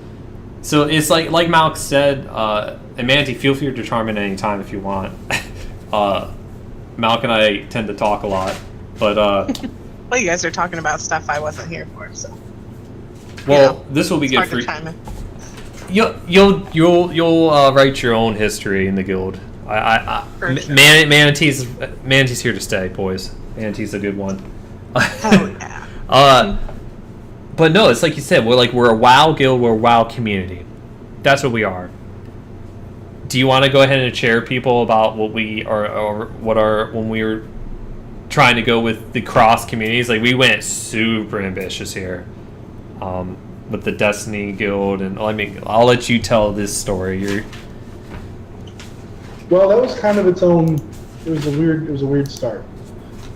So it's like Malk said, and Manti, feel free to chime in any time if you want. Malk and I tend to talk a lot, but well, you guys are talking about stuff I wasn't here for, so. Well, this will be good for you. You'll write your own history in the guild. Sure. Manatee's here to stay, boys. Manatee's a good one. Hell yeah. But no, it's like you said, we're a WoW guild, we're a WoW community. That's what we are. Do you want to go ahead and share people about what we are, or when we were trying to go with the cross communities? Like, we went super ambitious here. With the Destiny Guild, and I'll let you tell this story. Well, that was kind of its own. It was a weird start.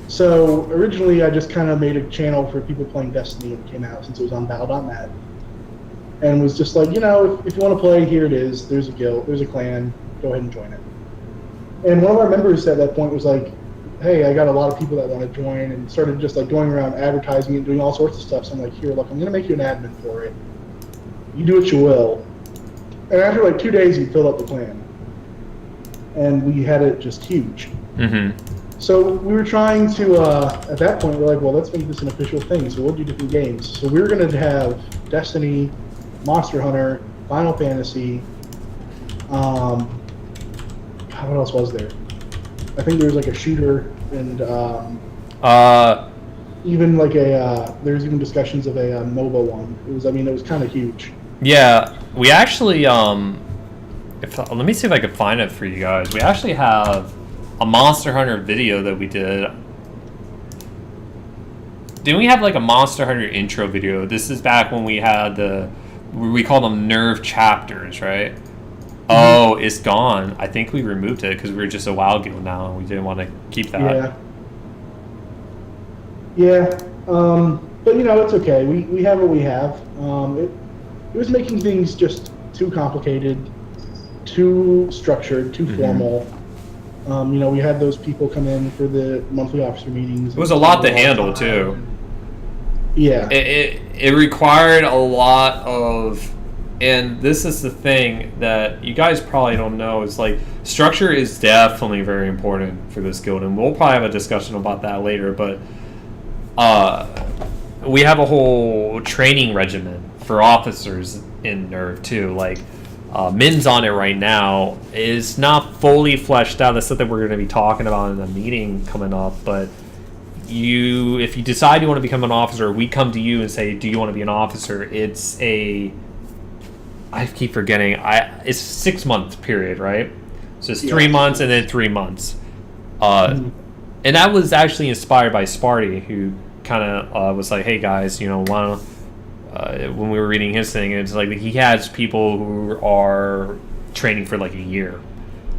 So originally, I just kind of made a channel for people playing Destiny when it came out, since it was on Battle.net, and was just like, if you want to play, here it is. There's a guild, there's a clan. Go ahead and join it. And one of our members at that point was like, hey, I got a lot of people that want to join, and started just like going around advertising and doing all sorts of stuff. So I'm like, here, look, I'm going to make you an admin for it. You do what you will. And after like 2 days, he filled up the clan. And we had it just huge. Mm-hmm. So we were trying to, at that point, we're like, well, let's make this an official thing. So we'll do different games. So we were going to have Destiny, Monster Hunter, Final Fantasy. What else was there? I think there was like a shooter and even like there's even discussions of a MOBA one. It was kind of huge. Yeah, we actually let me see if I can find it for you guys. We actually have a Monster Hunter video that we did. Didn't we have like a Monster Hunter intro video? This is back when we had we called them NERV chapters, right? Mm-hmm. Oh, it's gone. I think we removed it because we were just a WoW guild now and we didn't want to keep that. Yeah. But it's okay. We have what we have. It was making things just too complicated, too structured, too formal. We had those people come in for the monthly officer meetings. It was a lot to handle too. Yeah. It required a lot of, and this is the thing that you guys probably don't know, is like structure is definitely very important for this guild, and we'll probably have a discussion about that later, but we have a whole training regimen for officers in NERV too. Like Min's on it right now. Is not fully fleshed out. That's something we're going to be talking about in a meeting coming up. But if you decide you want to become an officer, we come to you and say, "Do you want to be an officer?" It's I keep forgetting. It's a 6-month period, right? So it's 3 months and then 3 months. And that was actually inspired by Sparty, who kind of was like, "Hey guys, wanna." When we were reading his thing, it's like he has people who are training for like a year,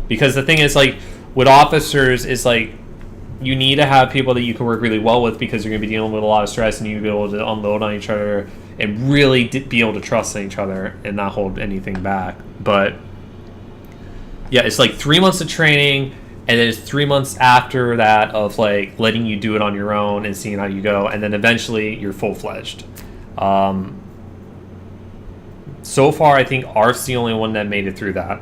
because the thing is, like, with officers, is like you need to have people that you can work really well with, because you're going to be dealing with a lot of stress, and you be able to unload on each other and really be able to trust each other and not hold anything back. But yeah, it's like 3 months of training, and then it's 3 months after that of like letting you do it on your own and seeing how you go, and then eventually you're full-fledged. So far, I think Arf's the only one that made it through that.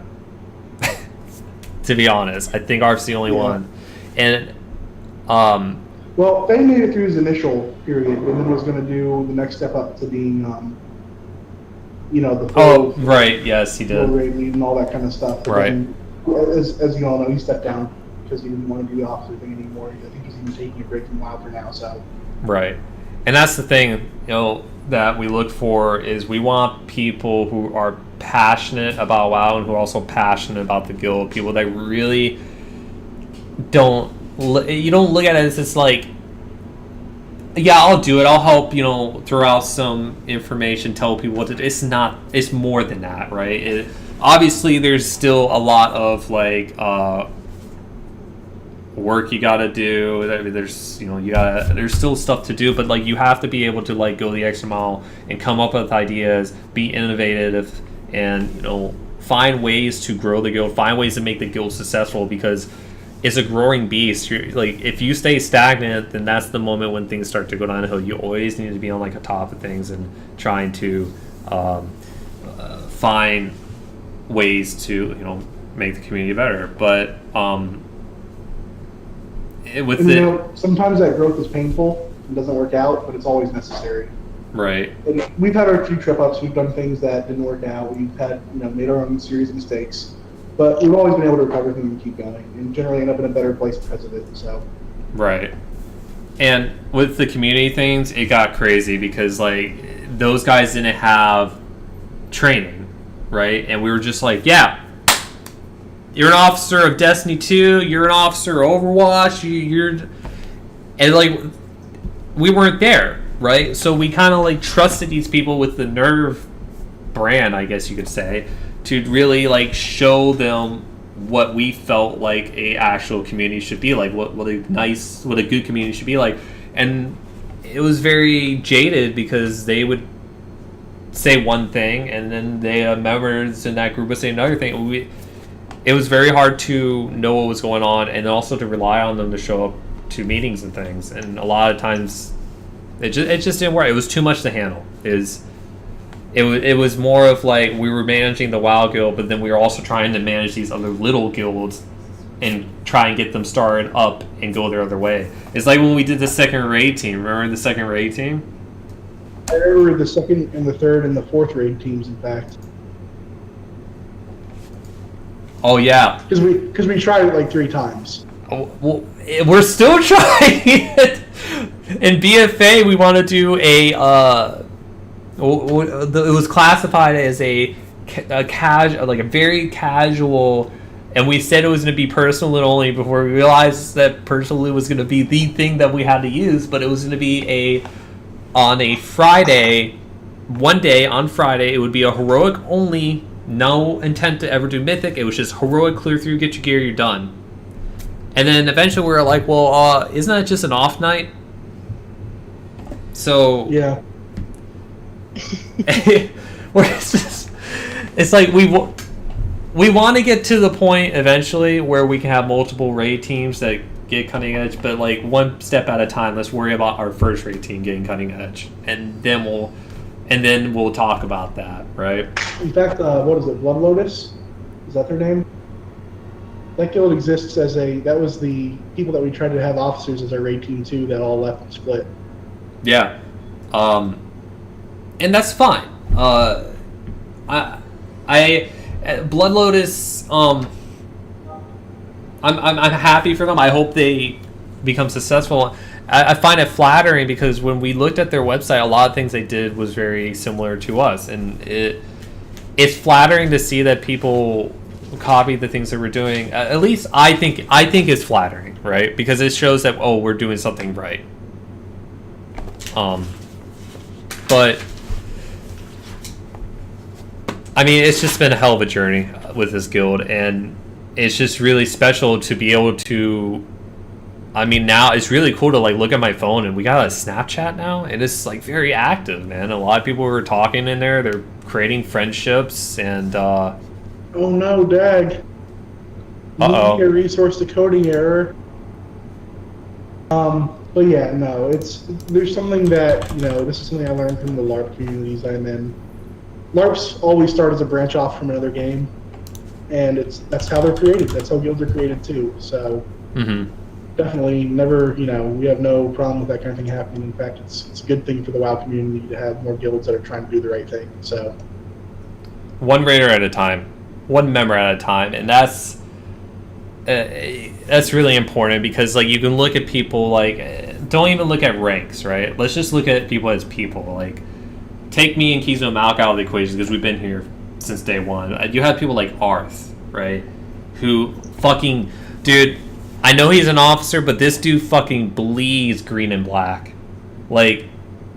To be honest, I think Arf's the only one. And well, Fang made it through his initial period, and then was going to do the next step up to being, the full, right, yes, he did, raid lead and all that kind of stuff. But right. Then, as you all know, he stepped down because he didn't want to do the officer thing anymore. I think he's even taking a break from WoW for now. So. Right. And that's the thing, that we look for, is we want people who are passionate about WoW and who are also passionate about the guild. People that really you don't look at it as it's like, yeah, I'll do it. I'll help, throw out some information, tell people what to do. It's not. It's more than that, right? Obviously, there's still a lot of like work you gotta do. I mean, there's there's still stuff to do, but like you have to be able to like go the extra mile and come up with ideas, be innovative, and find ways to grow the guild, find ways to make the guild successful, because it's a growing beast. Like if you stay stagnant, then that's the moment when things start to go downhill. You always need to be on like the top of things and trying to find ways to make the community better. But sometimes that growth is painful and doesn't work out, but it's always necessary. Right. And we've had our few trip ups. We've done things that didn't work out. We've had made our own series of mistakes, but we've always been able to recover them and keep going, and generally end up in a better place because of it. So. Right. And with the community things, it got crazy because like those guys didn't have training, right? And we were just like, yeah. You're an officer of Destiny 2, you're an officer of Overwatch, and like, we weren't there, right? So we kind of like trusted these people with the NERV brand, I guess you could say, to really like show them what we felt like a actual community should be like, what a good community should be like. And it was very jaded because they would say one thing and then the members in that group would say another thing. It was very hard to know what was going on, and also to rely on them to show up to meetings and things. And a lot of times, it just didn't work. It was too much to handle. It was more of like we were managing the WoW guild, but then we were also trying to manage these other little guilds and try and get them started up and go their other way. It's like when we did the second raid team. Remember the second raid team? I remember the second and the third and the fourth raid teams, in fact. Oh yeah. Because we tried it like 3 times. Oh, well, we're still trying it. In BFA, we want to do a. It was classified as a casual, like a very casual, and we said it was going to be personal loot only before we realized that personal loot was going to be the thing that we had to use, but it was going to be on a Friday, one day on Friday, it would be a heroic only, no intent to ever do Mythic. It was just heroic, clear through, get your gear, you're done. And then eventually we were like, well, isn't that just an off night? So yeah. It's like we want to get to the point eventually where we can have multiple raid teams that get cutting edge, but like one step at a time. Let's worry about our first raid team getting cutting edge, and then we'll talk about that, right? In fact, what is it? Blood Lotus? Is that their name? That guild exists as that was the people that we tried to have officers as our raid team too, that all left and split. Yeah. And that's fine. I Blood Lotus, I'm happy for them. I hope they become successful. I find it flattering because when we looked at their website, a lot of things they did was very similar to us, and it's flattering to see that people copy the things that we're doing. At least I think it's flattering, right? Because it shows that we're doing something right. But I mean, it's just been a hell of a journey with this guild, and it's just really special to be able to. I mean, now it's really cool to like look at my phone, and we got a Snapchat now, and it's like very active, man. A lot of people were talking in there. They're creating friendships, and oh no, dag! Uh-oh. A resource decoding error. But yeah, no, there's something that this is something I learned from the LARP communities I'm in. LARPs always start as a branch off from another game, and that's how they're created. That's how guilds are created too. So definitely never, we have no problem with that kind of thing happening. In fact, it's a good thing for the WoW community to have more guilds that are trying to do the right thing. So one raider at a time, one member at a time, and that's really important because like you can look at people like don't even look at ranks, right? Let's just look at people as people. Like take me and Kizo and Malk out of the equation because we've been here since day one. You have people like Arth, right? Who fucking dude. I know he's an officer, but this dude fucking bleeds green and black. Like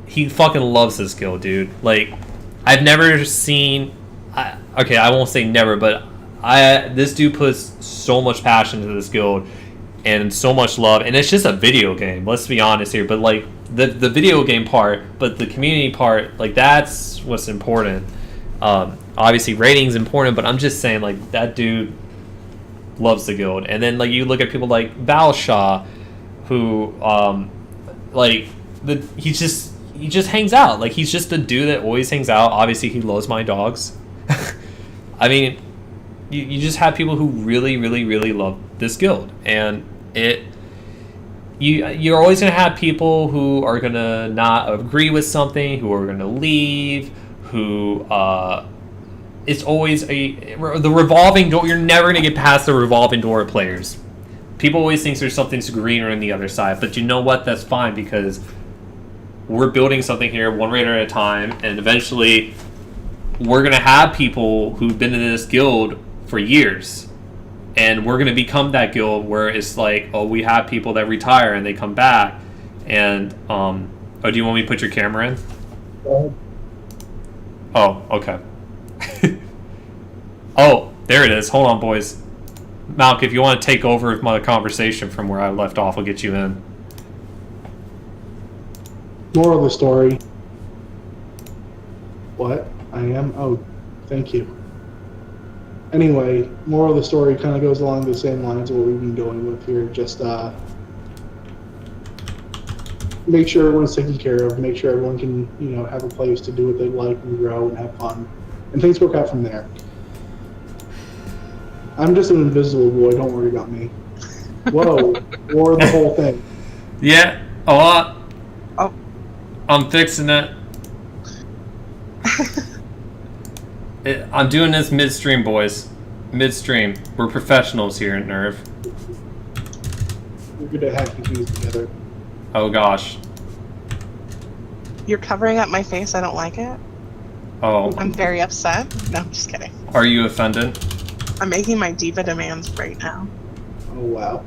he fucking loves this guild, dude. Like I've never seen. Okay, I won't say never, but this dude puts so much passion into this guild and so much love, and it's just a video game. Let's be honest here, but like the video game part, but the community part, like that's what's important. Obviously, rating's important, but I'm just saying like that dude loves the guild. And then like you look at people like Valshaw, who he just hangs out. Like he's just a dude that always hangs out. Obviously, he loves my dogs. I mean. You just have people who really, really, really love this guild, and you're always gonna have people who are gonna not agree with something, who are gonna leave, who it's always the revolving door. You're never gonna get past the revolving door of players. People always think there's something greener on the other side, but you know what? That's fine because we're building something here, one raider at a time, and eventually we're gonna have people who've been in this guild for years, and we're going to become that guild where it's like, we have people that retire and they come back, and do you want me to put your camera in? Oh, okay. Oh, there it is. Hold on, boys. Malk, if you want to take over my conversation from where I left off, I'll get you in. Moral of the story. What? I am? Oh, thank you. Anyway, moral of the story kind of goes along the same lines of what we've been going with here. Just make sure everyone's taken care of. Make sure everyone can, have a place to do what they like and grow and have fun. And things work out from there. I'm just an invisible boy. Don't worry about me. Whoa, or the whole thing. Yeah, a lot. Oh. I'm fixing it. I'm doing this midstream, boys. Midstream. We're professionals here at NERV. We're good at hacking things together. Oh gosh. You're covering up my face. I don't like it. Oh. I'm very upset. No, I'm just kidding. Are you offended? I'm making my diva demands right now. Oh, wow.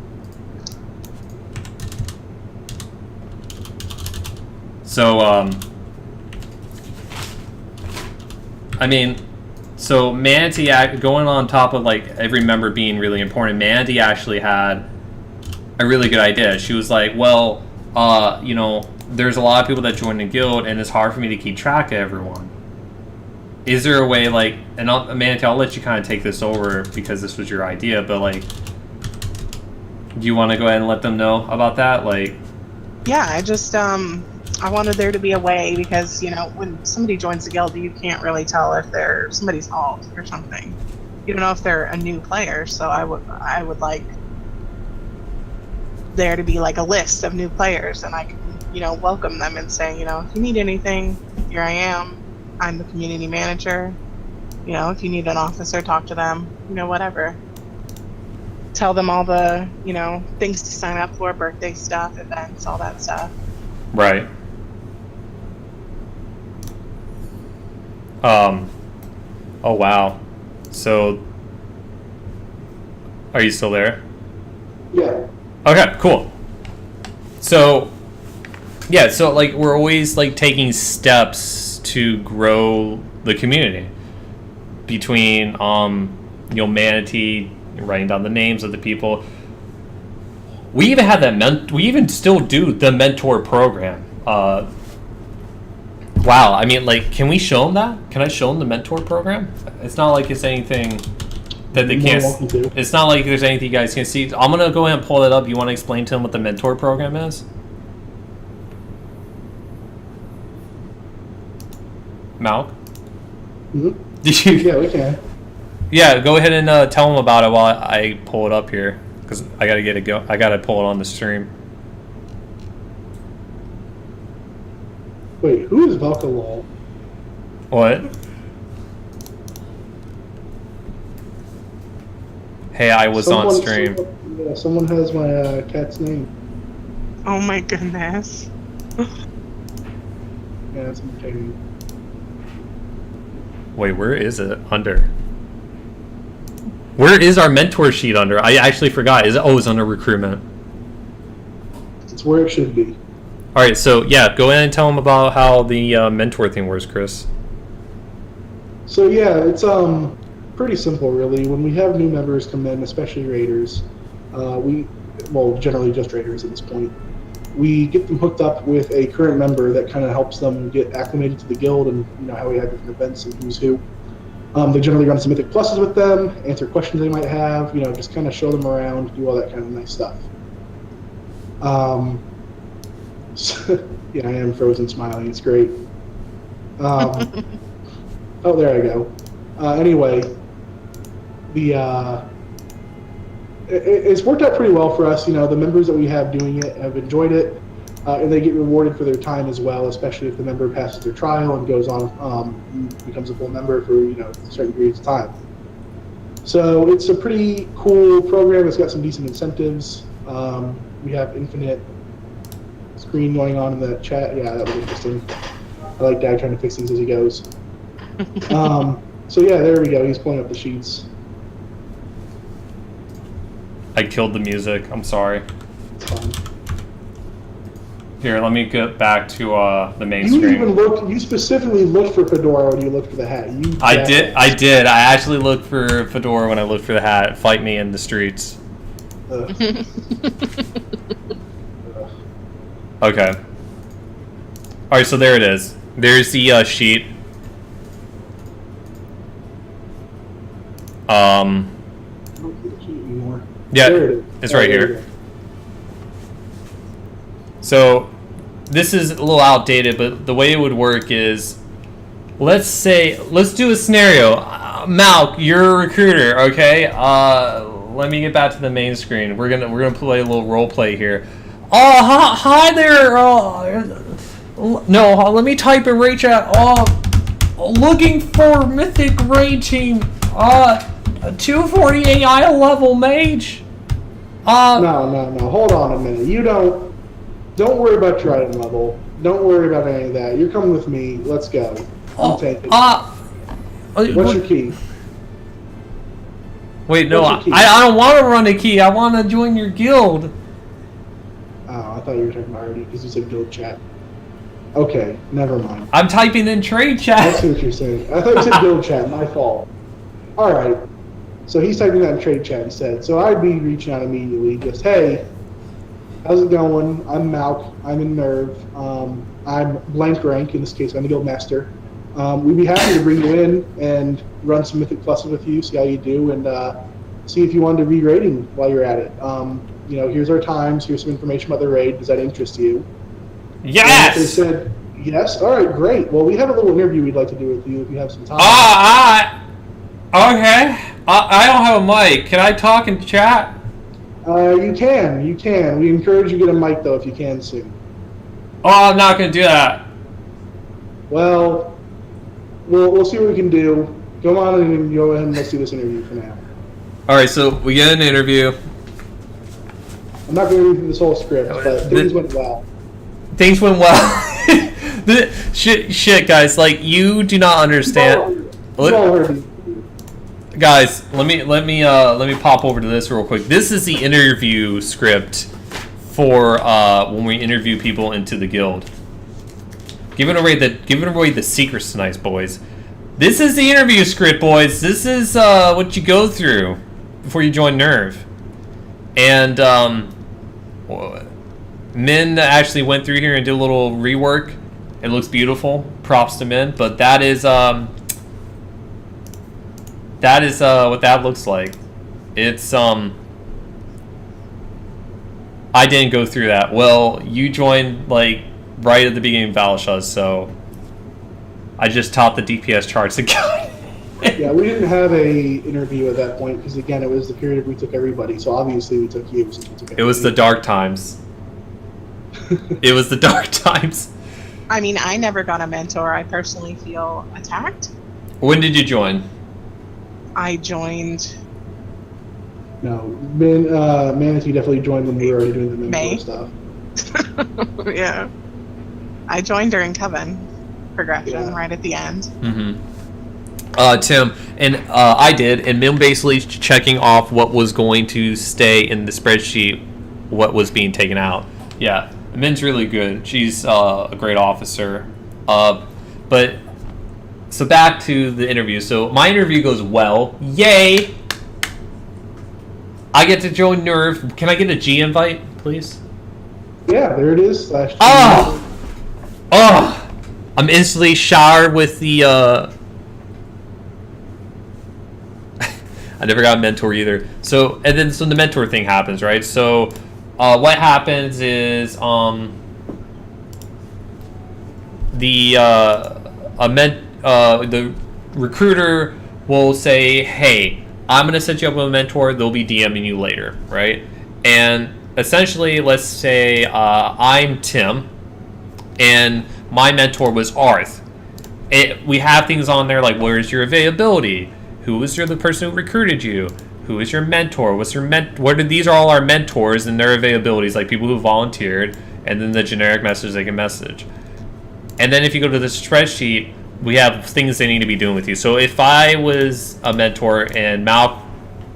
So, I mean, so Manatee, going on top of like every member being really important, Manatee actually had a really good idea. She was like, well, you know, there's a lot of people that join the guild and it's hard for me to keep track of everyone. Is there a way, like, and Manatee, I'll let you kind of take this over because this was your idea, but like, do you want to go ahead and let them know about that? Like, Yeah, I just I wanted there to be a way because, you know, when somebody joins the guild, you can't really tell if they're somebody's alt or something. You don't know if they're a new player, so I would like there to be like a list of new players, and I can, you know, welcome them and say, you know, if you need anything, here I am. I'm the community manager. You know, if you need an officer, talk to them. You know, whatever. Tell them all the, you know, things to sign up for, birthday stuff, events, all that stuff. right. Oh wow. So, are you still there? Yeah. Okay, cool. So, yeah, so like we're always like taking steps to grow the community between you know, Manatee writing down the names of the people. We even had that we even still do the mentor program. Wow, I mean, like, can we show them that? Can I show them the mentor program? It's not like it's anything that they can't. It's not like there's anything you guys can see. I'm gonna go ahead and pull it up. You want to explain to them what the mentor program is? Malk? Mm-hmm. Did you? Yeah, we can. Yeah, go ahead and tell them about it while I pull it up here, because I gotta get it go. I gotta pull it on the stream. Wait, who is Valkalol? What? Hey, I was on stream. Someone has my cat's name. Oh my goodness. Yeah, that's entertaining. Wait, where is it? Under. Where is our mentor sheet under? I actually forgot. Is it? Oh, it's under recruitment. It's where it should be. All right, so yeah, go ahead and tell them about how the mentor thing works, Chris. So yeah, it's pretty simple really. When we have new members come in, especially raiders, generally just raiders at this point, we get them hooked up with a current member that kind of helps them get acclimated to the guild and, you know, how we have different events and who's who. They generally run some Mythic Pluses with them, answer questions they might have, you know, just kind of show them around, do all that kind of nice stuff. Yeah, I am frozen smiling. It's great. Oh, there I go. Anyway, it's worked out pretty well for us. You know, the members that we have doing it have enjoyed it, and they get rewarded for their time as well, especially if the member passes their trial and goes on, becomes a full member for, you know, certain periods of time. So it's a pretty cool program. It's got some decent incentives. We have infinite screen going on in the chat. Yeah, that was interesting. I like Dad trying to fix things as he goes. So yeah, there we go. He's pulling up the sheets. I killed the music. I'm sorry. It's fine. Here, let me get back to the main You screen. even looked. You specifically looked for Fedora when you looked for the hat. I did. I actually looked for Fedora when I looked for the hat. Fight me in the streets. Okay. Alright, so there it is. There's the sheet. I don't see the sheet anymore. Yeah, There it is. it's right there here. you go. So this is a little outdated, but the way it would work is, let's do a scenario. Malk, you're a recruiter, okay? Let me get back to the main screen. We're gonna play a little role play here. Hi there. No, let me type in raid chat. Looking for Mythic raid team. 240 AI level mage. No. Hold on a minute. Don't worry about your item level. Don't worry about any of that. You're coming with me. Let's go. I'll take it. What's your key? Wait, no, I don't want to run a key. I want to join your guild. Oh, I thought you were talking about already because you said guild chat. Okay, never mind. I'm typing in trade chat. I see what you're saying. I thought you said guild chat. My fault. All right. So he's typing that in trade chat instead. So I'd be reaching out immediately. Just, hey, how's it going? I'm Malk. I'm in NERV. I'm blank rank. In this case, I'm the guild master. We'd be happy to bring you in and run some Mythic Pluses with you, see how you do, and see if you wanted to re-rating while you're at it. Here's our times. Here's some information about the raid. Does that interest you? Yes! And they said, yes. All right, great. Well, we have a little interview we'd like to do with you if you have some time. Okay. I don't have a mic. Can I talk in chat? You can. We encourage you to get a mic, though, if you can soon. I'm not going to do that. Well, we'll see what we can do. Go on and go ahead and let's do this interview for now. All right, so we get an interview. I'm not going to read through this whole script, but things went well. Things went well. Shit, guys, like, you do not understand. Guys, let me pop over to this real quick. This is the interview script for when we interview people into the guild. Giving away the secrets tonight, boys. This is the interview script, boys. This is what you go through before you join NERV. And Min actually went through here and did a little rework. It looks beautiful. Props to Min. But that is what that looks like. It's I didn't go through that. Well, you joined like right at the beginning of Valashaz, so I just taught the DPS charts again. Yeah, we didn't have a interview at that point because again, it was the period we took everybody. So obviously we took you. Since we took it was the dark times. It was the dark times. I mean, I never got a mentor. I personally feel attacked. When did you join? I joined. No, Manatee definitely joined when we were already doing the mentor stuff. Yeah, I joined during Coven progression right at the end. Tim, and I did, and Mim basically checking off what was going to stay in the spreadsheet, what was being taken out. Yeah, Min's really good. She's a great officer. But so back to the interview. So my interview goes well. Yay! I get to join NERV. Can I get a G invite, please? Yeah, there it is. I'm instantly showered with the I never got a mentor either. So the mentor thing happens, right? So what happens is the recruiter will say, hey, I'm going to set you up with a mentor. They'll be DMing you later, right? And essentially, let's say I'm Tim, and my mentor was Arth. We have things on there like, where's your availability? Who was the person who recruited you? Who is your mentor? These are all our mentors and their availabilities, like people who volunteered, and then the generic message they can message. And then if you go to the spreadsheet, we have things they need to be doing with you. So if I was a mentor and Malk,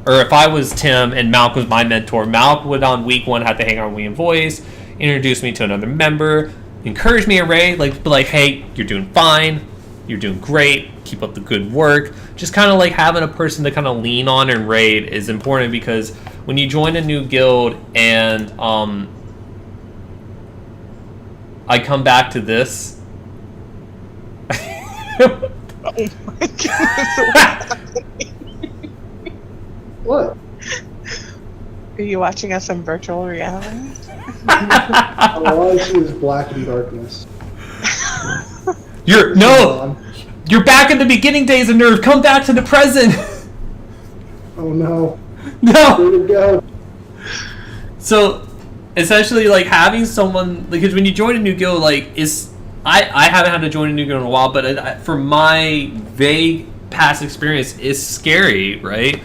or if I was Tim and Malk was my mentor, Malk would on week 1 have to hang on with me in voice, introduce me to another member, encourage me a raid, be like, hey, you're doing fine, you're doing great, keep up the good work. Just kind of like having a person to kind of lean on and raid is important, because when you join a new guild and I come back to this. Oh my goodness. What? Are you watching us in virtual reality? All I see is black and darkness. You're back in the beginning days of NERV. Come back to the present. Oh no. No. Where'd it go? So, essentially, like, having someone, because when you join a new guild, like, I haven't had to join a new guild in a while, but for my vague past experience, it's scary, right?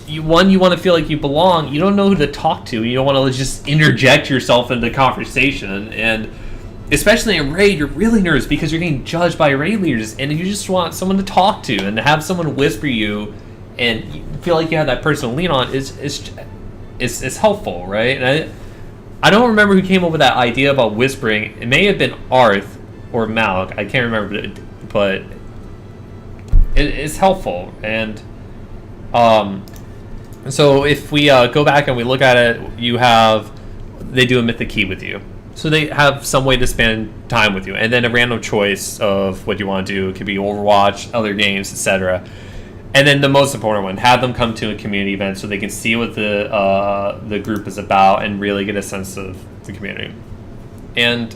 You want to feel like you belong. You don't know who to talk to. You don't want to just interject yourself into conversation, and especially in raid, you're really nervous because you're getting judged by raid leaders, and you just want someone to talk to and to have someone whisper you, and you feel like you have that person to lean on. Is helpful, right? And I don't remember who came up with that idea about whispering. It may have been Arth or Malk. I can't remember, but it's helpful. And so if we go back and we look at it, they do a Mythic key with you. So they have some way to spend time with you, and then a random choice of what you want to do. It could be Overwatch, other games, etc. And then the most important one, have them come to a community event so they can see what the group is about and really get a sense of the community. And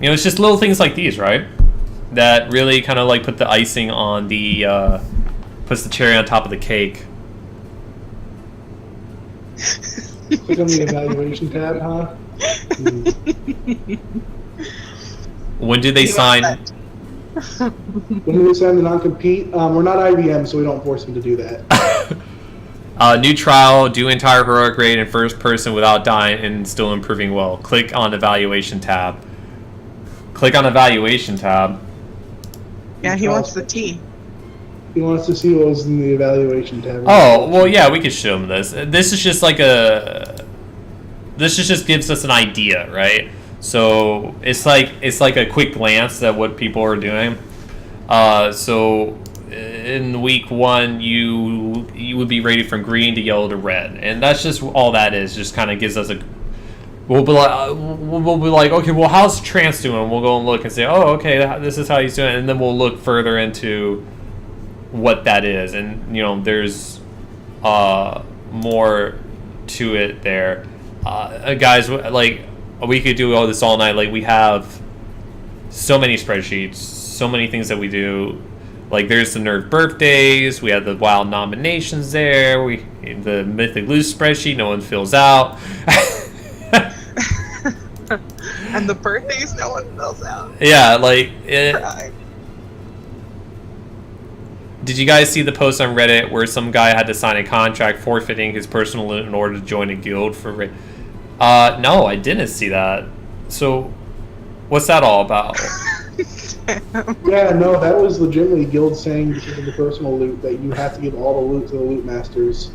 it's just little things like these, right? That really kind of like put the icing on the puts the cherry on top of the cake. Click on the evaluation tab, huh? When do they sign? When do they sign the non-compete? We're not IBM, so we don't force them to do that. New trial, do entire heroic raid in first person without dying and still improving well. Click on evaluation tab. Click on evaluation tab. Yeah, he wants the tea. He wants to see what was in the evaluation tab. Oh, well, yeah, we could show him this. This is just like this just gives us an idea, right? So it's like a quick glance at what people are doing. So in week 1, you would be rated from green to yellow to red, and that's just all that is. Just kind of gives us a. We'll be like, okay, well, how's Trance doing? We'll go and look and say, oh, okay, this is how he's doing, and then we'll look further into what that is, and there's more to it there. Guys, like, we could do all this all night. Like, we have so many spreadsheets, so many things that we do. Like, there's the NERV birthdays, we have the wild nominations there, the Mythic loose spreadsheet no one fills out. And the birthdays no one fills out. Yeah, like did you guys see the post on Reddit where some guy had to sign a contract forfeiting his personal loot in order to join a guild for raid? No, I didn't see that. So, what's that all about? Yeah, no, that was legitimately guild saying because of the personal loot that you have to give all the loot to the loot masters.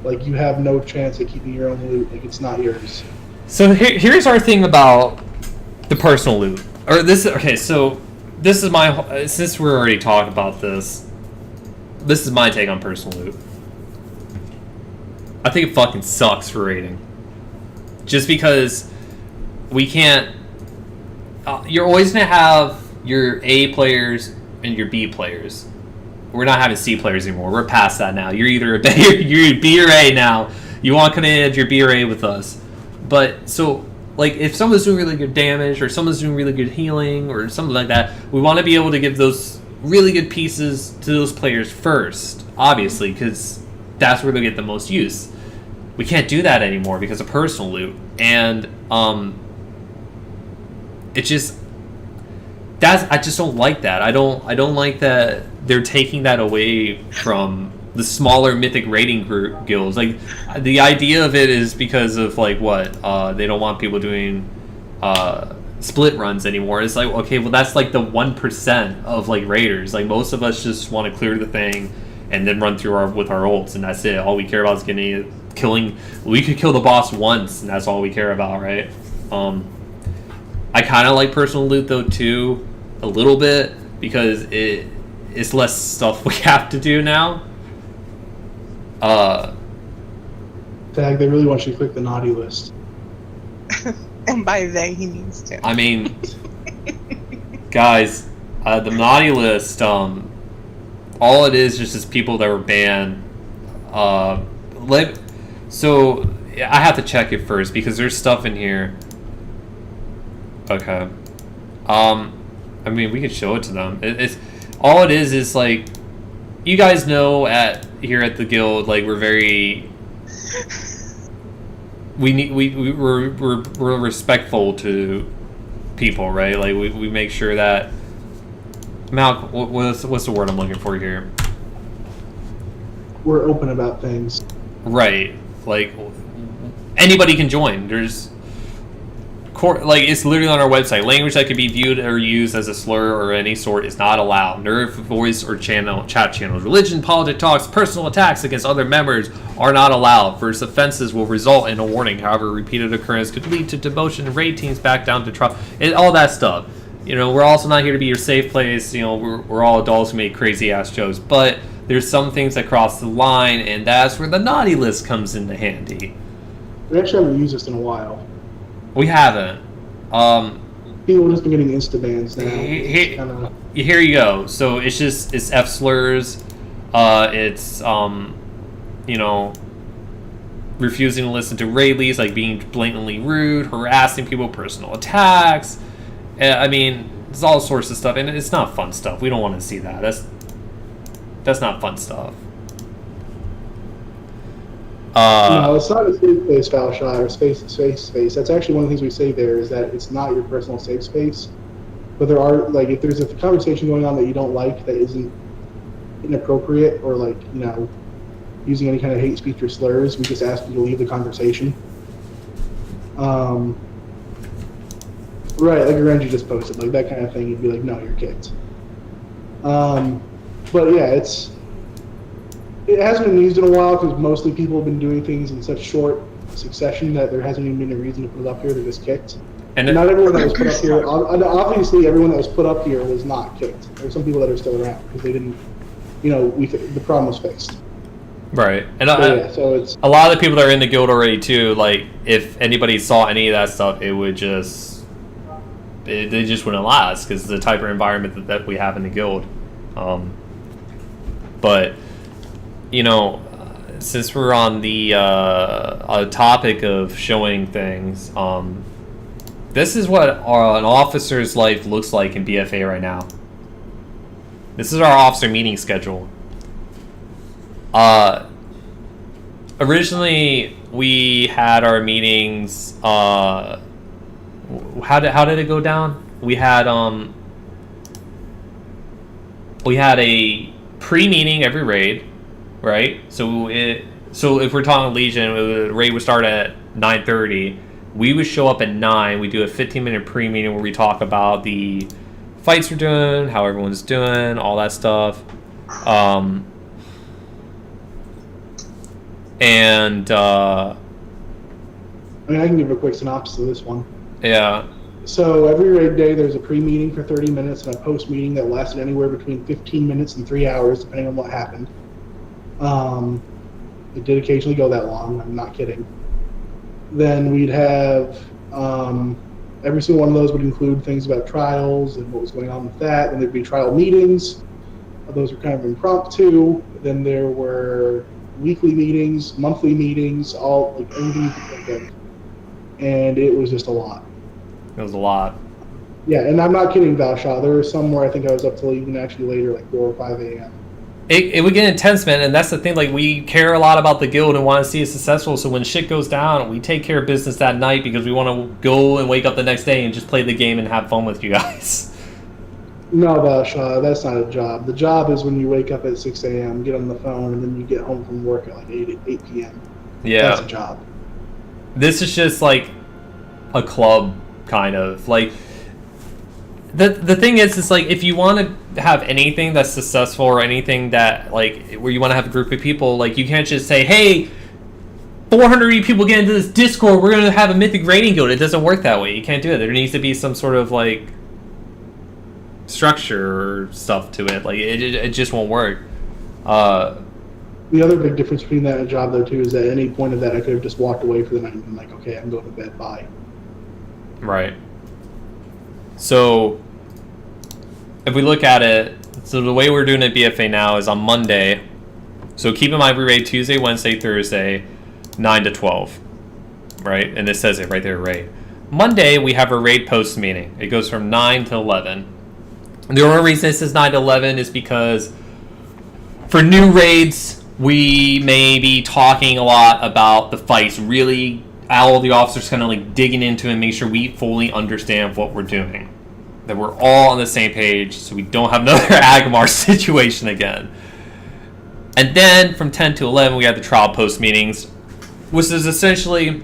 Like, you have no chance at keeping your own loot. Like, it's not yours. So here's our thing about the personal loot. Okay, so this is my, since we're already talking about this is my take on personal loot. I think it fucking sucks for raiding. Just because we can't, you're always gonna have your A players and your B players. We're not having C players anymore. We're past that now. You're either you're B or A now. You want to come in, your B or A with us. But so, like, if someone's doing really good damage or someone's doing really good healing or something like that, we want to be able to give those really good pieces to those players first, obviously, because that's where they'll get the most use. We can't do that anymore because of personal loot, and it just I just don't like that. I don't like that they're taking that away from the smaller Mythic raiding group guilds. Like, the idea of it is because of, like, what? They don't want people doing split runs anymore. It's like, okay, well, that's like the 1% of, like, raiders. Like, most of us just want to clear the thing and then run through with our ults, and that's it. All we care about is killing. We could kill the boss once, and that's all we care about, right? I kind of like personal loot, though, too, a little bit, because it's less stuff we have to do now. Tag, they really want you to click the naughty list. And by they, he means to. I mean, guys, the naughty list, all it is just people that were banned. So I have to check it first because there's stuff in here. Okay. I mean, we could show it to them. It's all it is like, you guys know here at the guild, like we're very we're respectful to people, right? Like we make sure that Malk, what's the word I'm looking for here? We're open about things. Right. Like anybody can join. There's like it's literally on our website. Language that could be viewed or used as a slur or any sort is not allowed. NERV voice or chat channels, religion, politics talks, personal attacks against other members are not allowed. First offenses will result in a warning. However, repeated occurrence could lead to demotion and raid teams back down to trial. All that stuff. You know, we're also not here to be your safe place. You know, we're all adults who make crazy ass jokes, but there's some things that cross the line, and that's where the naughty list comes into handy. We actually haven't used this in a while. We haven't. People have just been getting insta bans now. Here you go. So it's F slurs. It's you know, refusing to listen to raid leads, like being blatantly rude, harassing people, personal attacks. I mean, there's all sorts of stuff, and it's not fun stuff. We don't want to see that. That's not fun stuff. No, it's not a safe space, foul shot, or space. That's actually one of the things we say there, is that it's not your personal safe space. But there are, like, if there's a conversation going on that you don't like, that isn't inappropriate, or, like, you know, using any kind of hate speech or slurs, we just ask you to leave the conversation. Right, like Renji just posted, like that kind of thing, you'd be like, no, you're kicked. But yeah, it hasn't been used in a while because mostly people have been doing things in such short succession that there hasn't even been a reason to put it up here. They're just kicked. And not everyone that was put up here, obviously everyone that was put up here was not kicked. There's some people that are still around because they didn't, you know, the problem was fixed. Right. And so it's a lot of the people that are in the guild already too, like if anybody saw any of that stuff, it would just, they just wouldn't last because the type of environment that we have in the guild. But you know, since we're on the topic of showing things, this is what an officer's life looks like in BFA right now. This is our officer meeting schedule. Originally, we had our meetings. How did it go down? We had a pre-meeting every raid, right? So if we're talking Legion, the raid would start at 9:30. We would show up at 9. We do a 15-minute pre-meeting where we talk about the fights we're doing, how everyone's doing, all that stuff. And I mean, I can give a quick synopsis of this one. Yeah. So every raid day, there's a pre-meeting for 30 minutes and a post-meeting that lasted anywhere between 15 minutes and 3 hours, depending on what happened. It did occasionally go that long. I'm not kidding. Then we'd have every single one of those would include things about trials and what was going on with that. And there'd be trial meetings. Those were kind of impromptu. Then there were weekly meetings, monthly meetings, all like everything you could think of. And it was just a lot. It was a lot. Yeah, and I'm not kidding, Valshaw. There were some where I think I was up till even actually later, like 4 or 5 a.m. It would get intense, man, and that's the thing. Like, we care a lot about the guild and want to see it successful. So when shit goes down, we take care of business that night because we want to go and wake up the next day and just play the game and have fun with you guys. No, Valshaw, that's not a job. The job is when you wake up at 6 a.m., get on the phone, and then you get home from work at like 8 p.m. Yeah, that's a job. This is just like a club, kind of like. The thing is like if you want to have anything that's successful or anything that like where you want to have a group of people, like you can't just say, hey, 400 people get into this Discord, we're gonna have a Mythic raiding guild. It doesn't work that way. You can't do it. There needs to be some sort of like structure or stuff to it. Like it just won't work. The other big difference between that and a job though too is that at any point of that I could have just walked away for the night and been like, okay, I'm going to bed, bye. Right. So, if we look at it, so the way we're doing it at BFA now is on Monday. So keep in mind we raid Tuesday, Wednesday, Thursday, 9 to 12. Right? And it says it right there, raid. Monday, we have a raid post meeting. It goes from 9 to 11. The only reason this is 9 to 11 is because for new raids, we may be talking a lot about the fights, really all the officers kind of like digging into it and make sure we fully understand what we're doing. That we're all on the same page so we don't have another Agamar situation again. And then from 10 to 11, we have the trial post meetings, which is essentially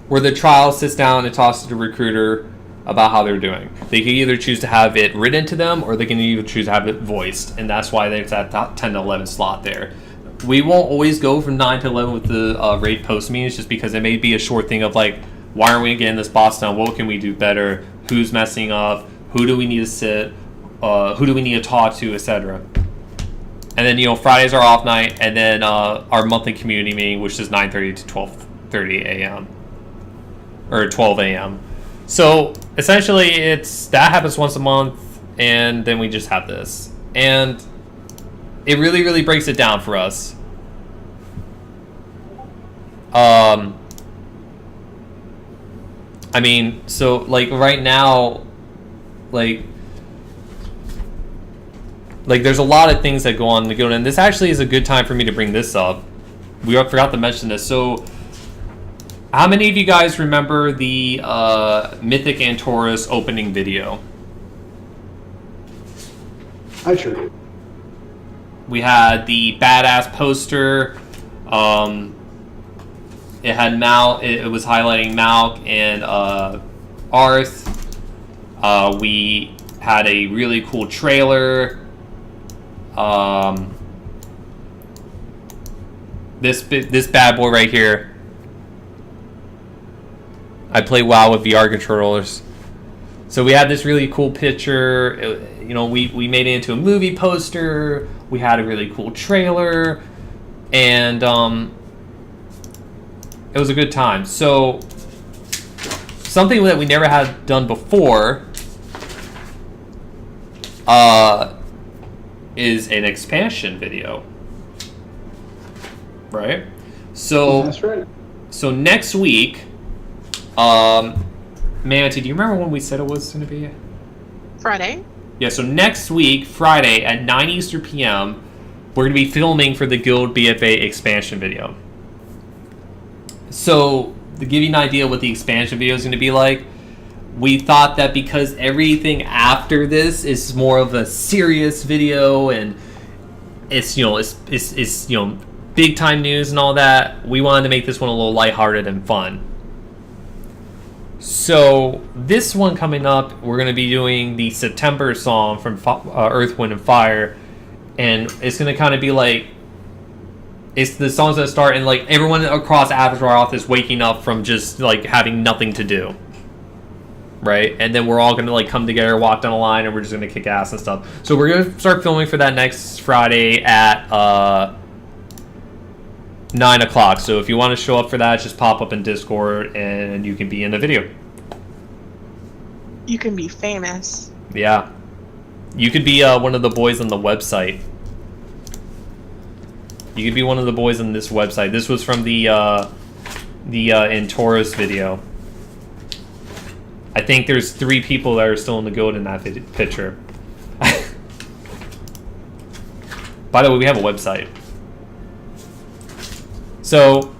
where the trial sits down and talks to the recruiter about how they're doing. They can either choose to have it written to them or they can either choose to have it voiced. And that's why there's that 10 to 11 slot there. We won't always go from 9 to 11 with the raid post meetings just because it may be a short thing of like, why aren't we getting this boss done? What can we do better? Who's messing up? Who do we need to sit? Who do we need to talk to, etc. And then, Fridays are off night, and then our monthly community meeting, which is 9:30 to 12:30 a.m. or 12 a.m. So essentially, that happens once a month, and then we just have this, and it really, really breaks it down for us. I mean, so like right now, like there's a lot of things that go on in the guild, and this actually is a good time for me to bring this up. We forgot to mention this. So, how many of you guys remember the Mythic and Taurus opening video? I sure do. We had the badass poster. It had Malk. It was highlighting Malk and Arth. We had a really cool trailer. This bad boy right here. I play WoW with VR controllers. So we had this really cool picture. We made it into a movie poster. We had a really cool trailer, and it was a good time. So something that we never had done before is an expansion video, right? So that's right. So next week, Manatee, do you remember when we said it was going to be? Friday. Yeah, so next week, Friday at 9 Eastern PM, we're going to be filming for the Guild BFA expansion video. So, to give you an idea what the expansion video is going to be like, we thought that because everything after this is more of a serious video and it's big time news and all that, we wanted to make this one a little lighthearted and fun. So this one coming up, we're going to be doing the September song from Earth, Wind, and Fire, and it's going to kind of be like, it's the songs that start and like everyone across Azeroth is waking up from just like having nothing to do, right? And then we're all going to like come together, walk down a line, and we're just going to kick ass and stuff. So we're going to start filming for that next Friday at 9 o'clock. So if you want to show up for that, just pop up in Discord and you can be in the video. You can be famous. Yeah. You could be one of the boys on the website. You could be one of the boys on this website. This was from the in Taurus video. I think there's 3 people that are still in the guild in that picture. By the way, we have a website. So,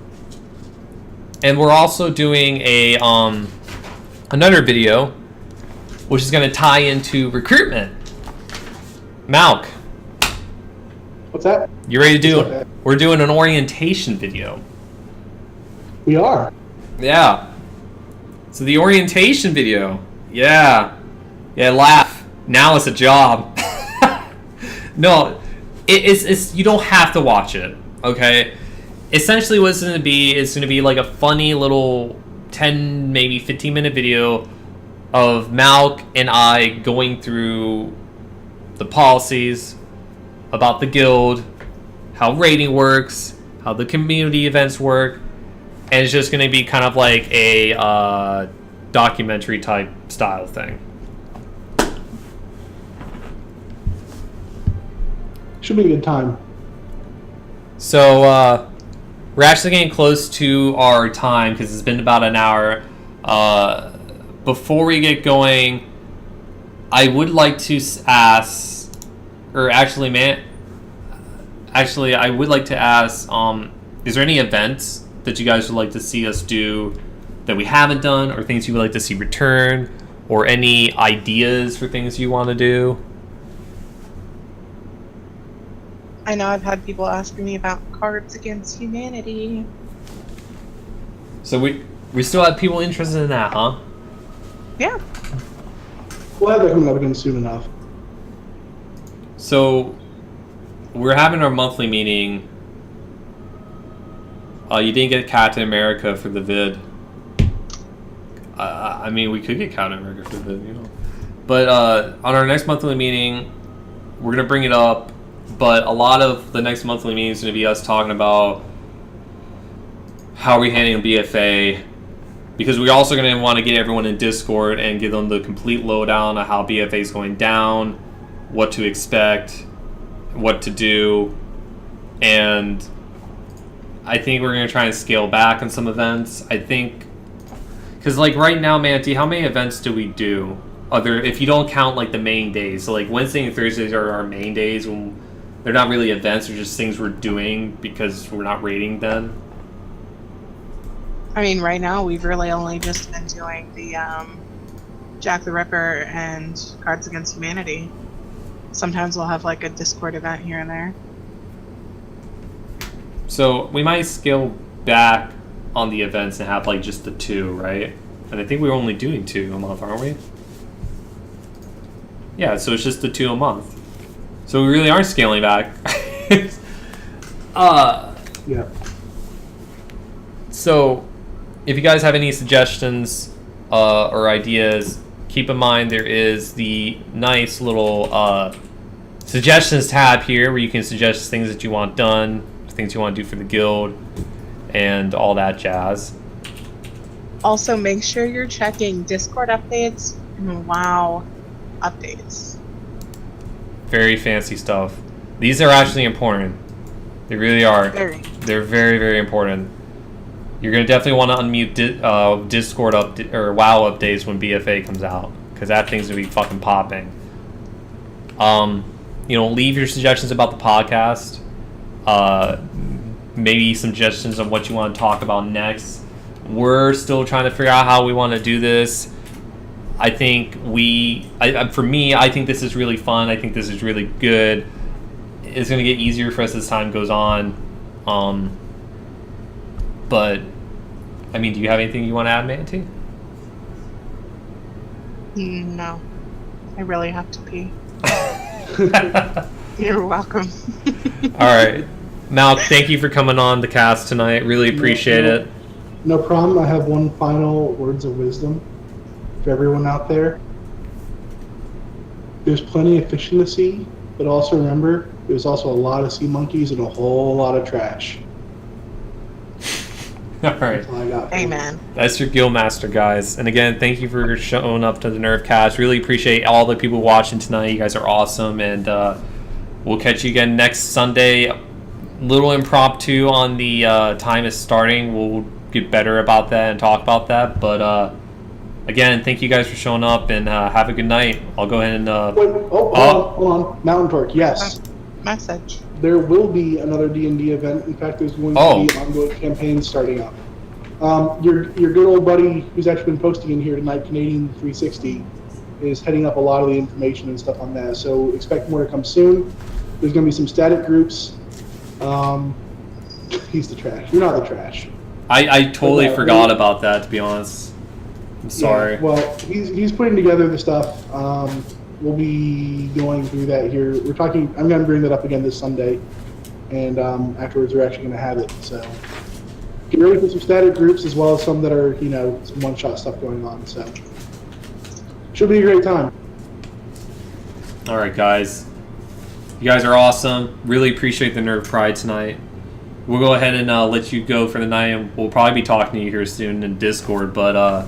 and we're also doing a another video, which is going to tie into recruitment. Malk, What's that? you ready to do? We're doing an orientation video. We are. Yeah. So the orientation video. Yeah. Yeah. Laugh. Now it's a job. No, it's you don't have to watch it. Okay. Essentially what it's going to be is going to be like a funny little 10, maybe 15-minute video of Malk and I going through the policies about the guild, how raiding works, how the community events work, and it's just going to be kind of like a documentary type style thing. Should be a good time. So, we're actually getting close to our time because it's been about an hour. Before we get going, I would like to ask, or actually, I would like to ask, is there any events that you guys would like to see us do that we haven't done, or things you would like to see return, or any ideas for things you want to do? I know I've had people asking me about Cards Against Humanity. So we still have people interested in that, huh? Yeah. We'll have that coming up again soon enough. So we're having our monthly meeting. You didn't get Captain America for the vid. I mean, we could get Captain America for the vid, you know. But on our next monthly meeting, we're gonna bring it up. But a lot of the next monthly meeting is gonna be us talking about how we're handling BFA, because we're also gonna want to get everyone in Discord and give them the complete lowdown of how BFA is going down, what to expect, what to do, and I think we're gonna try and scale back on some events. I think, because like right now, Manti, how many events do we do? If you don't count like the main days, so like Wednesday and Thursdays are our main days when they're not really events; they're just things we're doing because we're not rating them. I mean, right now we've really only just been doing the Jack the Ripper and Cards Against Humanity. Sometimes we'll have like a Discord event here and there. So we might scale back on the events and have like just the 2, right? And I think we're only doing 2 a month, aren't we? Yeah, so it's just the 2 a month. So we really aren't scaling back. Yeah. So if you guys have any suggestions or ideas, keep in mind there is the nice little suggestions tab here where you can suggest things that you want done, things you want to do for the guild, and all that jazz. Also, make sure you're checking Discord updates and WoW updates. Very fancy stuff. These are actually important. They really are. They're very, very important. You're going to definitely want to unmute Discord or WoW updates when BFA comes out, because that thing's going to be fucking popping. Leave your suggestions about the podcast. Maybe suggestions on what you want to talk about next. We're still trying to figure out how we want to do this. I think for me, I think this is really fun. I think this is really good. It's going to get easier for us as time goes on. But, I mean, do you have anything you want to add, Manti? No. I really have to pee. You're welcome. Alright. Malk, thank you for coming on the cast tonight. Really appreciate it. No problem. I have one final words of wisdom for everyone out there. There's plenty of fish in the sea, but also remember, there's also a lot of sea monkeys and a whole lot of trash. Alright. Amen. That's your Guildmaster, guys. And again, thank you for showing up to the NERV Cast. Really appreciate all the people watching tonight. You guys are awesome. And we'll catch you again next Sunday. Little impromptu on the time is starting. We'll get better about that and talk about that. But again, thank you guys for showing up, and have a good night. I'll go ahead and... hold on. Mountain Torque, yes. Message. There will be another D&D event. In fact, there's going to be ongoing campaigns starting up. Your good old buddy, who's actually been posting in here tonight, Canadian 360, is heading up a lot of the information and stuff on that. So expect more to come soon. There's going to be some static groups. He's the trash. You're not the trash. I totally forgot about that, to be honest. I'm sorry. Yeah, well, he's putting together the stuff. We'll be going through that here. I'm going to bring that up again this Sunday, and afterwards we're actually going to have it. So get ready for some static groups as well as some that are, some one-shot stuff going on. So should be a great time. All right, guys. You guys are awesome. Really appreciate the NERV Pride tonight. We'll go ahead and let you go for the night, and we'll probably be talking to you here soon in Discord, but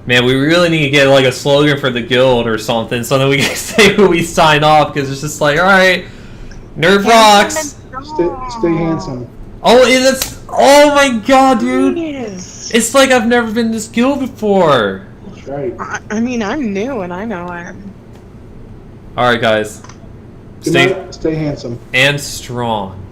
man, we really need to get like a slogan for the guild or something so that we can say when we sign off, because it's just like, all right, NERV rocks. Stay handsome. Oh my god, dude. Yes. It's like I've never been in this guild before. That's right. I mean, I'm new and I know it. All right, guys. Good night. Stay handsome. And strong.